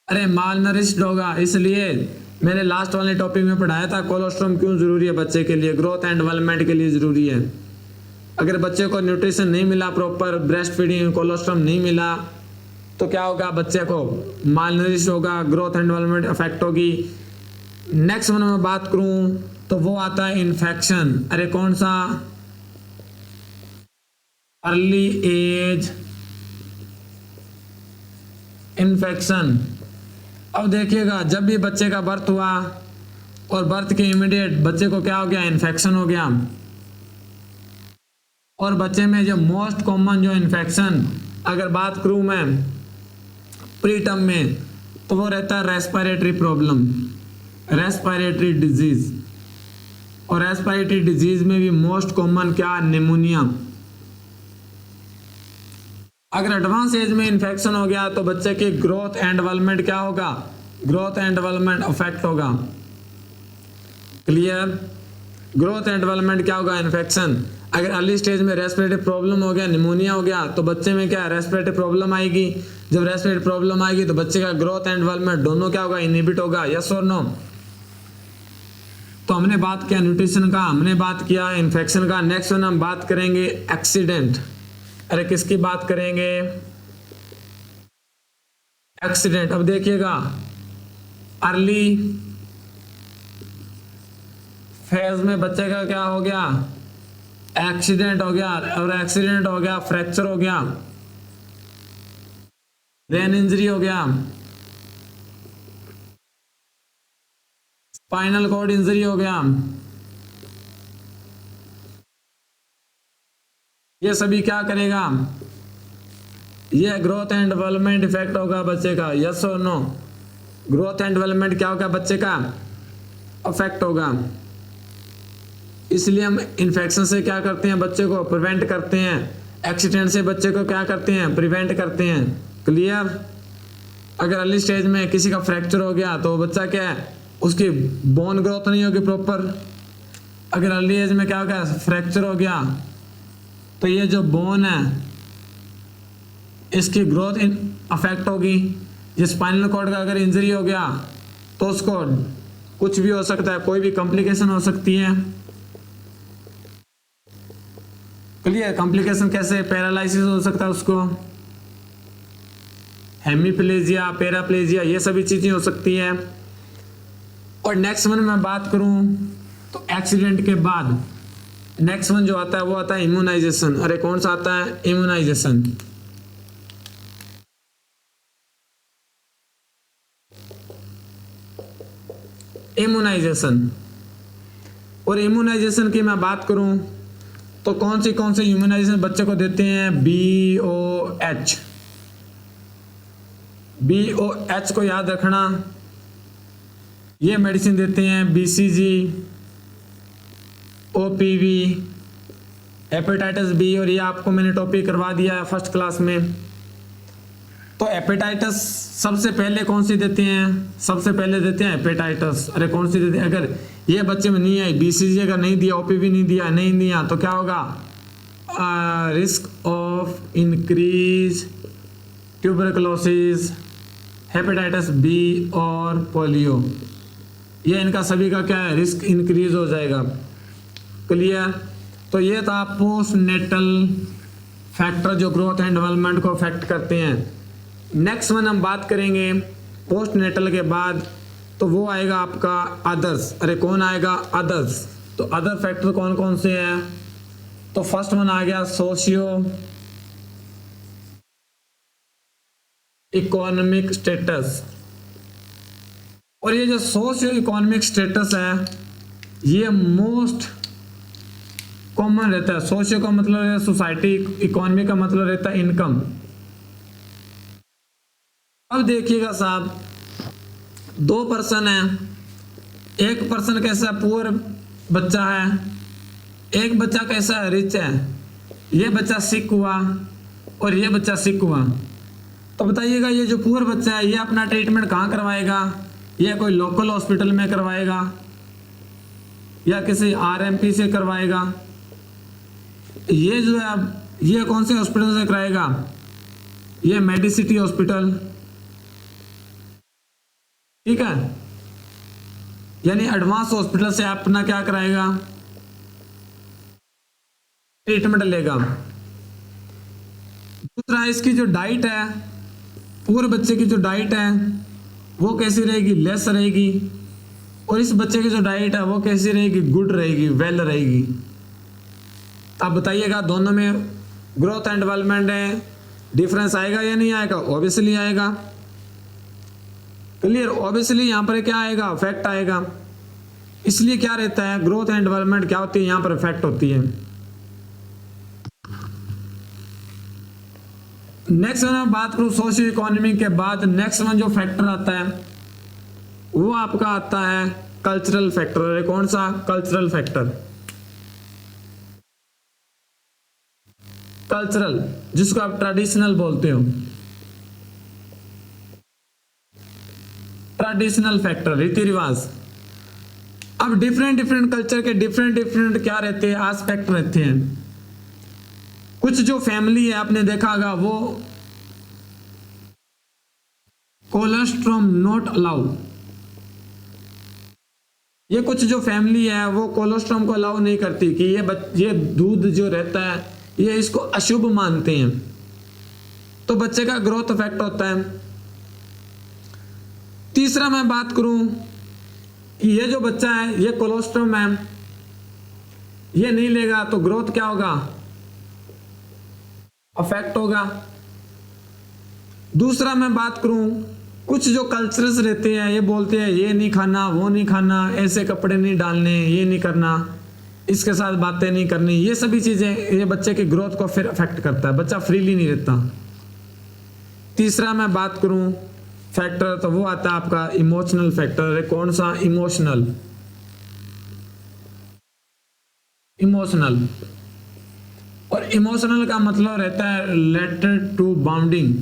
अरे माल नरिश्ड होगा। इसलिए मैंने लास्ट वाले टॉपिक में पढ़ाया था कोलोस्ट्रम क्यों जरूरी है बच्चे के लिए, ग्रोथ एंड डेवलपमेंट के लिए जरूरी है। अगर बच्चे को न्यूट्रिशन नहीं मिला, प्रॉपर ब्रेस्ट फीडिंग कोलोस्ट्रम नहीं मिला तो क्या होगा? बच्चे को माल नरिश्ड होगा, ग्रोथ एंड डेवलपमेंट अफेक्ट होगी। नेक्स्ट वन मैं बात करूं तो वो आता है इन्फेक्शन। अरे कौन सा? Early age infection. अब देखिएगा जब भी बच्चे का बर्थ हुआ और बर्थ के इमीडिएट बच्चे को क्या हो गया? इन्फेक्शन हो गया। और बच्चे में जो मोस्ट कॉमन जो इन्फेक्शन अगर बात करूं मैं प्री टर्म में तो वो रहता है रेस्पिरेटरी प्रॉब्लम, रेस्पिरेटरी डिजीज। और रेस्पिरेटरी डिजीज में भी मोस्ट कॉमन क्या? निमोनिया। अगर एडवांस एज में इन्फेक्शन हो गया तो बच्चे की ग्रोथ एंड डेवलपमेंट क्या होगा? ग्रोथ एंड डेवलपमेंट अफेक्ट होगा। क्लियर? ग्रोथ एंड डेवलपमेंट क्या होगा? इन्फेक्शन। अगर अर्ली स्टेज में रेस्पिरेटरी प्रॉब्लम हो गया, निमोनिया हो गया तो बच्चे में क्या? रेस्पिरेटरी प्रॉब्लम आएगी। जब रेस्पिरेटरी प्रॉब्लम आएगी तो बच्चे का ग्रोथ एंड डेवलपमेंट दोनों क्या होगा? इनहिबिट होगा, यस और नो? तो हमने बात किया न्यूट्रिशन का, हमने बात किया इन्फेक्शन का। नेक्स्ट वन हम बात करेंगे एक्सीडेंट। अरे किसकी बात करेंगे? एक्सीडेंट। अब देखिएगा अर्ली फेज में बच्चे का क्या हो गया? एक्सीडेंट हो गया। और एक्सीडेंट हो गया, फ्रैक्चर हो गया, ब्रेन इंजरी हो गया, स्पाइनल कॉर्ड इंजरी हो गया, ये सभी क्या करेगा? ये ग्रोथ एंड डेवलपमेंट इफेक्ट होगा बच्चे का, यस और नो? ग्रोथ एंड डेवलपमेंट क्या होगा? बच्चे का अफेक्ट होगा। इसलिए हम इन्फेक्शन से क्या करते हैं? बच्चे को प्रिवेंट करते हैं। एक्सीडेंट से बच्चे को क्या करते हैं? प्रिवेंट करते हैं। क्लियर? अगर अर्ली स्टेज में किसी का फ्रैक्चर हो गया तो बच्चा क्या है? उसकी बोन ग्रोथ नहीं होगी प्रॉपर। अगर अर्ली एज में क्या हो गया? फ्रैक्चर हो गया तो ये जो बोन है इसकी ग्रोथ अफेक्ट होगी। ये स्पाइनल कॉर्ड का अगर इंजरी हो गया तो उसको कुछ भी हो सकता है, कोई भी कॉम्प्लिकेशन हो सकती है। क्लियर? कॉम्प्लिकेशन कैसे? पैरालिसिस हो सकता है उसको, हेमीप्लेजिया, पैराप्लेजिया, ये सभी चीज़ें हो सकती हैं। और नेक्स्ट वन मैं बात करूं तो एक्सीडेंट के बाद नेक्स्ट वन जो आता है वो आता है इम्यूनाइजेशन। अरे कौन सा आता है? इम्यूनाइजेशन। इम्यूनाइजेशन। और इम्यूनाइजेशन की मैं बात करूं तो कौन से इम्यूनाइजेशन बच्चे को देते हैं? BOH। BOH को याद रखना, ये मेडिसिन देते हैं। BCG, OPV, हेपेटाइटिस बी, और ये आपको मैंने टॉपिक करवा दिया है फर्स्ट क्लास में। तो हेपेटाइटिस सबसे पहले कौन सी देते हैं? सबसे पहले देते हैं हेपेटाइटिस। अरे कौन सी देते हैं? अगर ये बच्चे में नहीं आई, BCG अगर नहीं दिया, OPV नहीं दिया तो क्या होगा? Risk of increase tuberculosis, hepatitis B और पोलियो, ये इनका सभी का क्या है? रिस्क इंक्रीज हो जाएगा। क्लियर? तो ये था पोस्ट नेटल फैक्टर जो ग्रोथ एंड डेवलपमेंट को अफेक्ट करते हैं। नेक्स्ट वन हम बात करेंगे पोस्ट नेटल के बाद, तो वो आएगा आपका अदर्स। अरे कौन आएगा? अदर्स। तो अदर फैक्टर कौन कौन से हैं? तो फर्स्ट वन आ गया सोशियो इकोनॉमिक स्टेटस। और ये जो सोशियो इकोनॉमिक स्टेटस है ये मोस्ट कॉमन रहता है। सोशियो का मतलब है सोसाइटी, इकोनॉमी का मतलब रहता है इनकम। अब देखिएगा साहब, दो पर्सन है, एक पर्सन कैसा पुअर बच्चा है, एक बच्चा कैसा है? रिच है। ये बच्चा सिक हुआ और ये बच्चा सिक हुआ, तो बताइएगा ये जो पुअर बच्चा है ये अपना ट्रीटमेंट कहाँ करवाएगा? ये कोई लोकल हॉस्पिटल में करवाएगा या किसी RMP से करवाएगा? ये जो है ये कौन से हॉस्पिटल से कराएगा? ये मेडिसिटी हॉस्पिटल, ठीक है, यानी एडवांस हॉस्पिटल से अपना क्या कराएगा? ट्रीटमेंट लेगा। दूसरा, इसकी जो डाइट है, पूरे बच्चे की जो डाइट है वो कैसी रहेगी? लेस रहेगी। और इस बच्चे की जो डाइट है वो कैसी रहेगी? गुड रहेगी, वेल रहेगी। आप बताइएगा दोनों में ग्रोथ एंड डेवलपमेंट है, डिफरेंस आएगा या नहीं आएगा? ऑब्वियसली आएगा। क्लियर? ऑब्वियसली यहाँ पर क्या आएगा? इफेक्ट आएगा। इसलिए क्या रहता है, ग्रोथ एंड डेवलपमेंट क्या होती है? यहाँ पर इफेक्ट होती है। नेक्स्ट वन बात करूं सोशियो इकोनॉमिक के बाद, नेक्स्ट वन जो फैक्टर आता है वो आपका आता है कल्चरल फैक्टर। कौन सा? Cultural factor. कल्चरल, जिसको आप ट्रेडिशनल बोलते हो, ट्रेडिशनल फैक्टर, रीति रिवाज। अब डिफरेंट कल्चर के डिफरेंट क्या रहते हैं? एस्पेक्ट रहते हैं। कुछ जो फैमिली है आपने देखा होगा वो कोलेस्ट्रॉम नॉट अलाउ, ये कुछ जो फैमिली है वो कोलेस्ट्रॉम को अलाउ नहीं करती कि ये दूध जो रहता है ये इसको अशुभ मानते हैं, तो बच्चे का ग्रोथ इफेक्ट होता है। तीसरा मैं बात करूं कि ये जो बच्चा है ये कोलेस्ट्रॉम है, ये नहीं लेगा तो ग्रोथ क्या होगा? अफेक्ट होगा। दूसरा मैं बात करूं, कुछ जो कल्चर्स रहते हैं ये बोलते हैं ये नहीं खाना, वो नहीं खाना, ऐसे कपड़े नहीं डालने, ये नहीं करना, इसके साथ बातें नहीं करनी, ये सभी चीजें ये बच्चे की ग्रोथ को फिर अफेक्ट करता है, बच्चा फ्रीली नहीं रहता। तीसरा मैं बात करूं फैक्टर तो वो आता है आपका इमोशनल फैक्टर। कौन सा? इमोशनल। इमोशनल, और इमोशनल का मतलब रहता है रिलेटेड टू बाउंडिंग,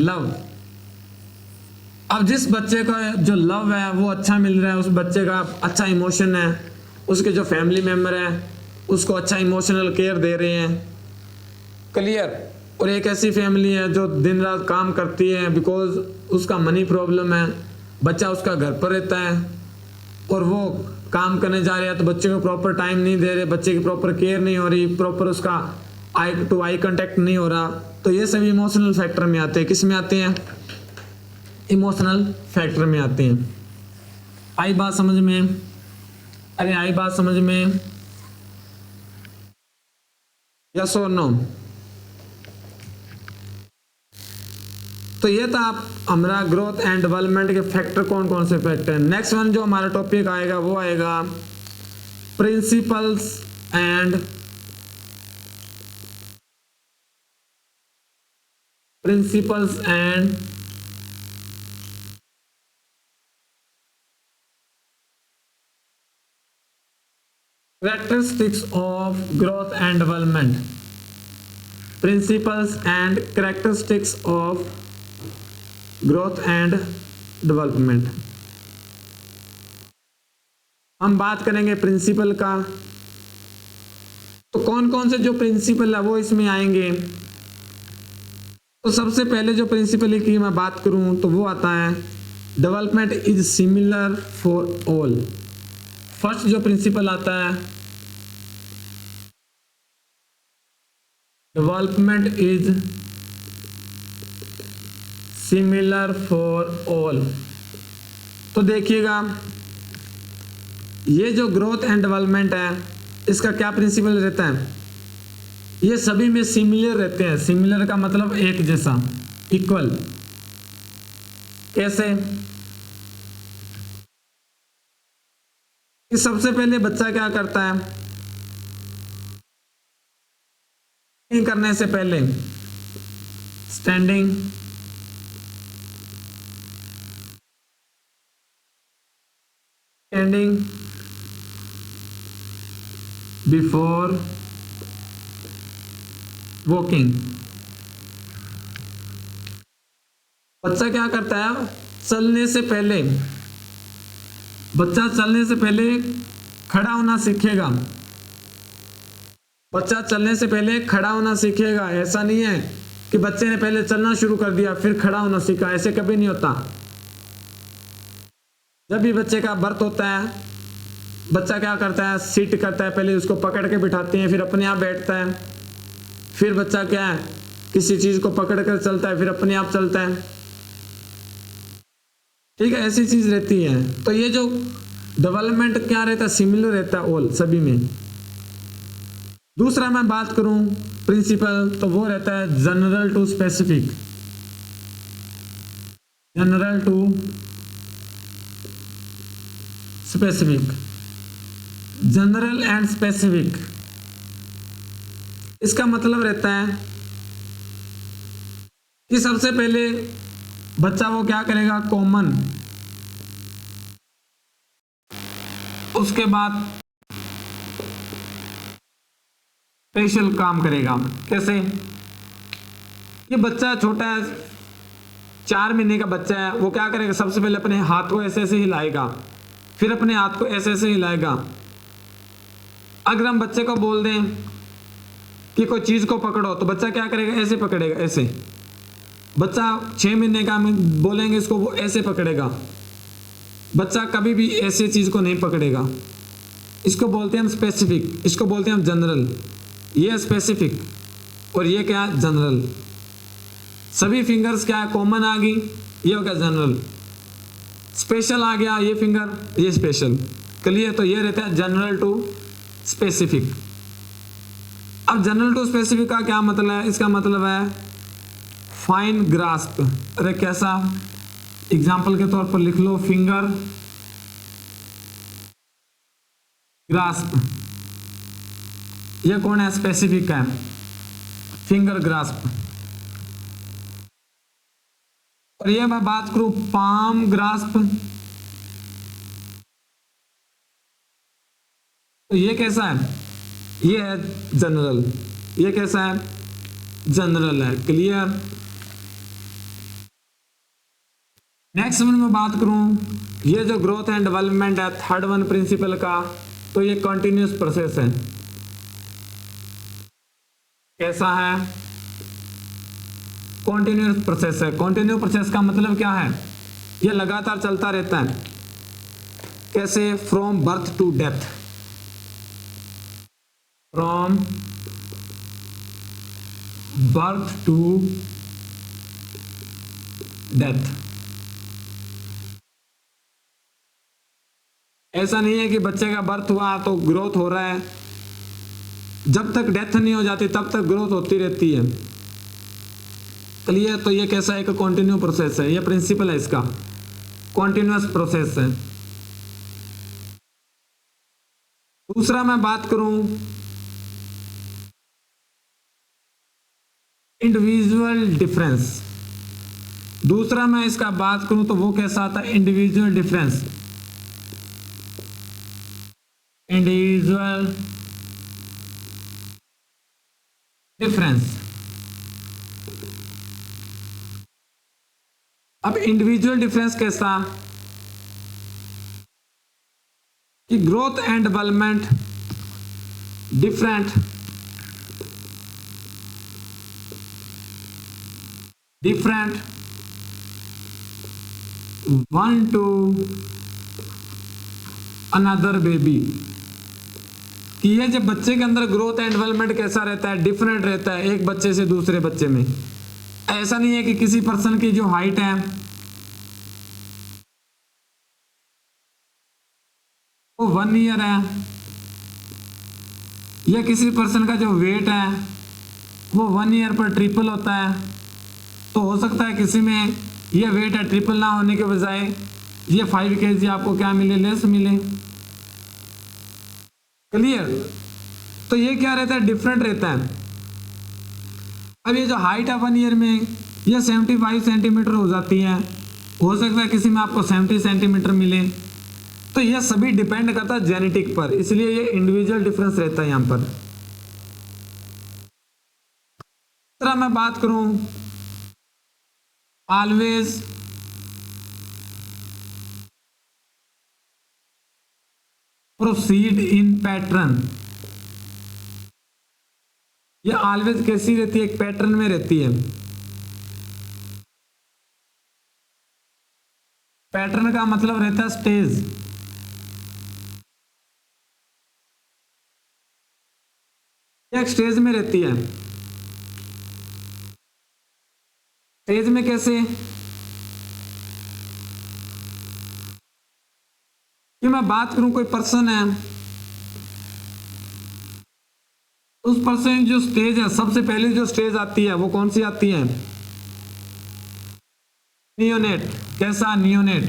लव। अब जिस बच्चे का जो लव है वो अच्छा मिल रहा है, उस बच्चे का अच्छा इमोशन है, उसके जो फैमिली मेंबर है उसको अच्छा इमोशनल केयर दे रहे हैं। क्लियर? और एक ऐसी फैमिली है जो दिन रात काम करती है बिकॉज उसका मनी प्रॉब्लम है, बच्चा उसका घर पर रहता है और वो काम करने जा रहे हैं तो बच्चे को प्रॉपर टाइम नहीं दे रहे, बच्चे की प्रॉपर केयर नहीं हो रही, प्रॉपर उसका आई टू आई कांटेक्ट नहीं हो रहा, तो ये सभी इमोशनल फैक्टर में आते हैं। किस में आते हैं? इमोशनल फैक्टर में आते हैं। आई बात समझ में? अरे आई बात समझ में? यस और नो? तो ये था आप हमारा ग्रोथ एंड डेवलपमेंट के फैक्टर कौन कौन से फैक्टर हैं। नेक्स्ट वन जो हमारा टॉपिक आएगा वो आएगा principles and characteristics of growth and development. Principles and characteristics of growth and development. हम बात करेंगे प्रिंसिपल का। तो कौन कौन से जो प्रिंसिपल है वो इसमें आएंगे। तो सबसे पहले जो प्रिंसिपल की मैं बात करूं तो वो आता है development is similar for all. First जो प्रिंसिपल आता है development is similar for all. तो देखिएगा ये जो ग्रोथ एंड डेवलपमेंट है इसका क्या प्रिंसिपल रहता है, ये सभी में सिमिलर रहते हैं। सिमिलर का मतलब एक जैसा, इक्वल। कैसे? कि सबसे पहले बच्चा क्या करता है, करने से पहले स्टैंडिंग, बिफोर वॉकिंग। बच्चा क्या करता है, चलने से पहले, बच्चा चलने से पहले खड़ा होना सीखेगा। बच्चा चलने से पहले खड़ा होना सीखेगा। ऐसा नहीं है कि बच्चे ने पहले चलना शुरू कर दिया फिर खड़ा होना सीखा, ऐसे कभी नहीं होता। जब भी बच्चे का बर्थ होता है, बच्चा क्या करता है, सिट करता है, पहले उसको पकड़ के बिठाते हैं, फिर अपने आप बैठता है, फिर बच्चा क्या है, किसी चीज को पकड़ कर चलता है, फिर अपने आप चलता है। ठीक है, ऐसी चीज रहती है। तो ये जो डेवलपमेंट क्या रहता है, सिमिलर रहता है ऑल, सभी में। दूसरा मैं बात करूं प्रिंसिपल, तो वो रहता है general to specific. General to specific, general and specific. इसका मतलब रहता है कि सबसे पहले बच्चा वो क्या करेगा, कॉमन, उसके बाद स्पेशल काम करेगा। कैसे? ये बच्चा छोटा है, 4 महीने का बच्चा है, वो क्या करेगा, सबसे पहले अपने हाथ को ऐसे ऐसे हिलाएगा, फिर अपने हाथ को ऐसे ऐसे हिलाएगा। अगर हम बच्चे को बोल दें कि कोई चीज को पकड़ो, तो बच्चा क्या करेगा, ऐसे पकड़ेगा, ऐसे। बच्चा 6 महीने का, हम बोलेंगे इसको, वो ऐसे पकड़ेगा। बच्चा कभी भी ऐसे चीज को नहीं पकड़ेगा। इसको बोलते हैं हम स्पेसिफिक, इसको बोलते हैं हम जनरल। ये स्पेसिफिक और ये क्या है, जनरल। सभी फिंगर्स क्या है, कॉमन आ गई, ये हो गया जनरल। स्पेशल आ गया, ये फिंगर, ये स्पेशल। क्लियर? तो ये रहता है जनरल टू स्पेसिफिक। अब जनरल टू स्पेसिफिक का क्या मतलब है, इसका मतलब है फाइन ग्रास्प। अरे कैसा, एग्जाम्पल के तौर पर लिख लो, फिंगर ग्रास्प। ये कौन है, स्पेसिफिक है, फिंगर ग्रास्प। और ये मैं बात करूं पाम ग्रास्प, तो ये कैसा है, ये है जनरल। ये कैसा है, जनरल है। क्लियर? नेक्स्ट वन में बात करूं, ये जो ग्रोथ एंड डेवलपमेंट है, थर्ड वन प्रिंसिपल का, तो ये कंटिन्यूस प्रोसेस है। कैसा है, कंटिन्यूस प्रोसेस है। कंटिन्यूस प्रोसेस का मतलब क्या है, ये लगातार चलता रहता है। कैसे? From birth to death, from birth to death. ऐसा नहीं है कि बच्चे का बर्थ हुआ तो ग्रोथ हो रहा है, जब तक डेथ नहीं हो जाती तब तक ग्रोथ होती रहती है। क्लियर? तो ये कैसा एक कॉन्टिन्यू प्रोसेस है, ये प्रिंसिपल है इसका, कॉन्टिन्यूअस प्रोसेस है। दूसरा मैं बात करूं इंडिविजुअल डिफरेंस, दूसरा मैं इसका बात करूं तो वो कैसा आता है, इंडिविजुअल डिफरेंस। Individual difference. अब इंडिविजुअल डिफरेंस कैसा कि growth and development different one two another baby, कि ये जब बच्चे के अंदर ग्रोथ एंड डेवलपमेंट कैसा रहता है, डिफरेंट रहता है एक बच्चे से दूसरे बच्चे में। ऐसा नहीं है कि किसी पर्सन की जो हाइट है वो 1 ईयर है, या किसी पर्सन का जो वेट है वो 1 ईयर पर ट्रिपल होता है। तो हो सकता है किसी में ये वेट है ट्रिपल ना होने के बजाय ये 5 kg आपको क्या मिले, लेस मिले। क्लियर? तो ये क्या रहता है, डिफरेंट रहता है। अब ये जो हाइट है 1 ईयर में ये 75 सेंटीमीटर हो जाती है, हो सकता है किसी में आपको 70 सेंटीमीटर मिले। तो ये सभी डिपेंड करता है जेनेटिक पर, इसलिए ये इंडिविजुअल डिफरेंस रहता है यहां पर। दूसरा मैं बात करूं ऑलवेज प्रोसीड इन पैटर्न। ये ऑलवेज कैसी रहती है, एक पैटर्न में रहती है। पैटर्न का मतलब रहता है स्टेज। एक स्टेज में रहती है। स्टेज में कैसे कि मैं बात करूं कोई पर्सन है, उस पर्सन जो स्टेज है, सबसे पहले जो स्टेज आती है वो कौन सी आती है, नियोनेट। कैसा, नियोनेट।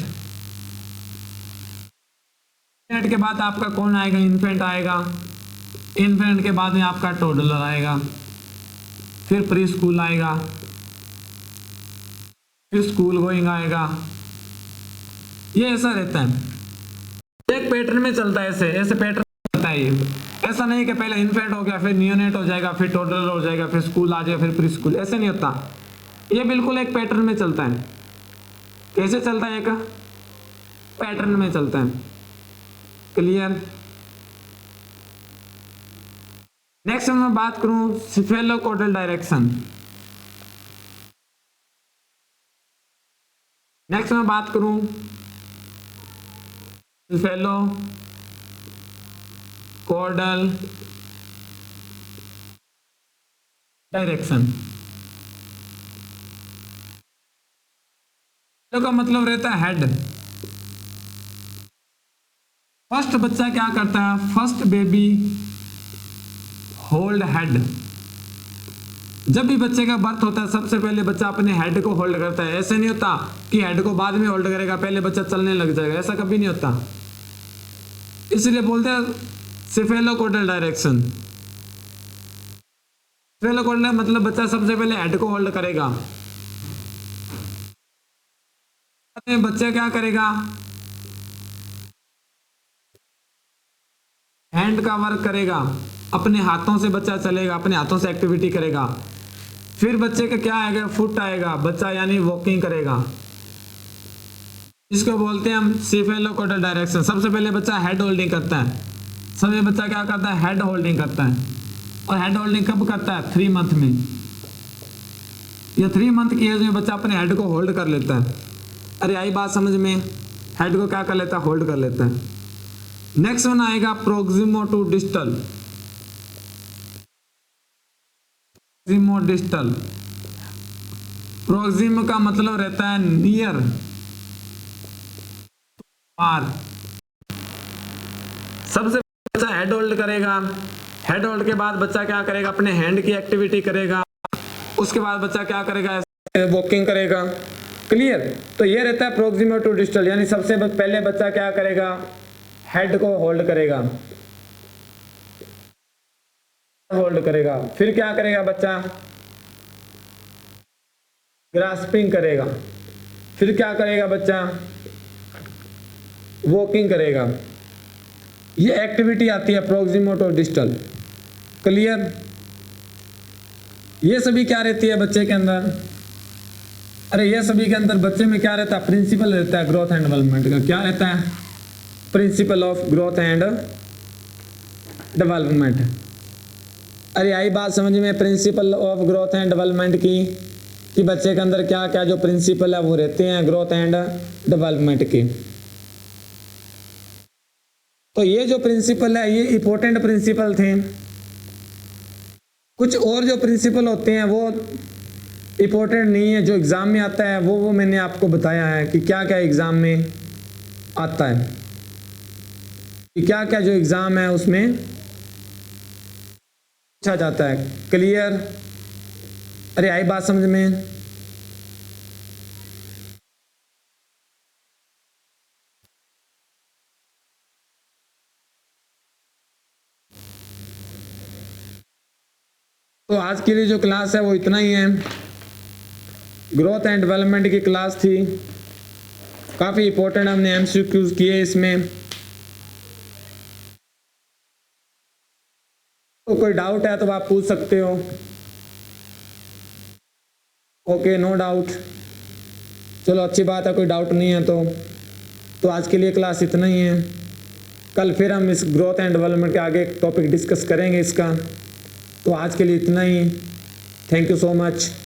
नियोनेट के बाद आपका कौन आएगा, इन्फेंट आएगा। इन्फेंट के बाद में आपका टोडलर आएगा, फिर प्री स्कूल आएगा, फिर स्कूल गोइंग आएगा। ये ऐसा रहता है, एक पैटर्न में चलता है। ऐसे ऐसे पैटर्न चलता है ये। ऐसा नहीं कि पहले इन्फेंट हो गया, फिर नियोनेट हो जाएगा, फिर टोडलर हो जाएगा, फिर स्कूल आ जाएगा, फिर प्री स्कूल। ऐसे नहीं होता, ये बिल्कुल एक पैटर्न में चलता है। कैसे चलता है, एक पैटर्न में चलता है। क्लियर? नेक्स्ट मैं बात करूं सिफेलोकोडल डायरेक्शन। नेक्स्ट मैं बात करूं सिफेलोकोडल डायरेक्शन। का मतलब रहता है हेड। फर्स्ट बच्चा क्या करता है, फर्स्ट बेबी होल्ड हेड। जब भी बच्चे का बर्थ होता है सबसे पहले बच्चा अपने हेड को होल्ड करता है। ऐसे नहीं होता कि हेड को बाद में होल्ड करेगा, पहले बच्चा चलने लग जाएगा, ऐसा कभी नहीं होता। इसलिए बोलते हैं सिफेलोकोडल डायरेक्शन। सिफेलोकोडल मतलब बच्चा सबसे पहले हेड को होल्ड करेगा। बच्चा क्या करेगा, हैंड का वर्क करेगा, अपने हाथों से बच्चा चलेगा, अपने हाथों से एक्टिविटी करेगा। फिर बच्चे का क्या आएगा, फुट आएगा, बच्चा यानी वॉकिंग करेगा। इसको बोलते हैं हम सिफेलोकोडल डायरेक्शन। सबसे पहले बच्चा हेड होल्डिंग करता है। सबसे बच्चा क्या करता है, हेड होल्डिंग करता है। और हेड होल्डिंग कब करता है, 3 मंथ में। या 3 मंथ की एज में बच्चा अपने हेड को होल्ड कर लेता है। अरे आई बात समझ में, हेड को क्या कर लेता है, होल्ड कर लेता है। नेक्स्ट वन आएगा प्रोक्सिमो टू डिस्टल। प्रोक्सिमो डिस्टल। प्रोक्सिमो का मतलब रहता है नियर, पार। सबसे बच्चा हेड होल्ड करेगा, हेड होल्ड के बाद बच्चा क्या करेगा, अपने हैंड की एक्टिविटी करेगा। उसके बाद बच्चा क्या करेगा, वॉकिंग करेगा। क्लियर। तो ये रहता है प्रोक्सिमो टू डिस्टल, यानी सबसे पहले बच्चा क्या करेगा, हेड को होल्ड करेगा, होल्ड करेगा। फिर क्या करेगा बच्चा, ग्रास्पिंग करेगा। फिर क्या करेगा बच्चा, वॉकिंग करेगा। ये एक्टिविटी आती है प्रोक्सिमो टू डिस्टल। क्लियर। ये सभी क्या रहती है बच्चे के अंदर, अरे ये सभी के अंदर बच्चे में क्या रहता है, प्रिंसिपल रहता है ग्रोथ एंड डेवलपमेंट का। क्या रहता है, principle of growth and development. अरे आई बात समझ में, principle of growth and development की, कि बच्चे के अंदर क्या क्या जो प्रिंसिपल है वो रहते हैं ग्रोथ एंड डेवलपमेंट के। तो ये जो प्रिंसिपल है ये इंपॉर्टेंट प्रिंसिपल थे। कुछ और जो प्रिंसिपल होते हैं वो इंपॉर्टेंट नहीं है, जो एग्जाम में आता है वो मैंने आपको बताया है कि क्या क्या एग्जाम में आता है, कि क्या क्या जो एग्जाम है उसमें पूछा जाता है। क्लियर। अरे आई बात समझ में। तो आज के लिए जो क्लास है वो इतना ही है। ग्रोथ एंड डेवलपमेंट की क्लास थी, काफ़ी इंपॉर्टेंट हमने एमसीक्यूज किए इसमें। तो कोई डाउट है तो आप पूछ सकते हो। Okay, no doubt. चलो अच्छी बात है, कोई डाउट नहीं है तो आज के लिए क्लास इतना ही है। कल फिर हम इस ग्रोथ एंड डेवलपमेंट के आगे टॉपिक डिस्कस करेंगे इसका। तो आज के लिए इतना ही। Thank you so much.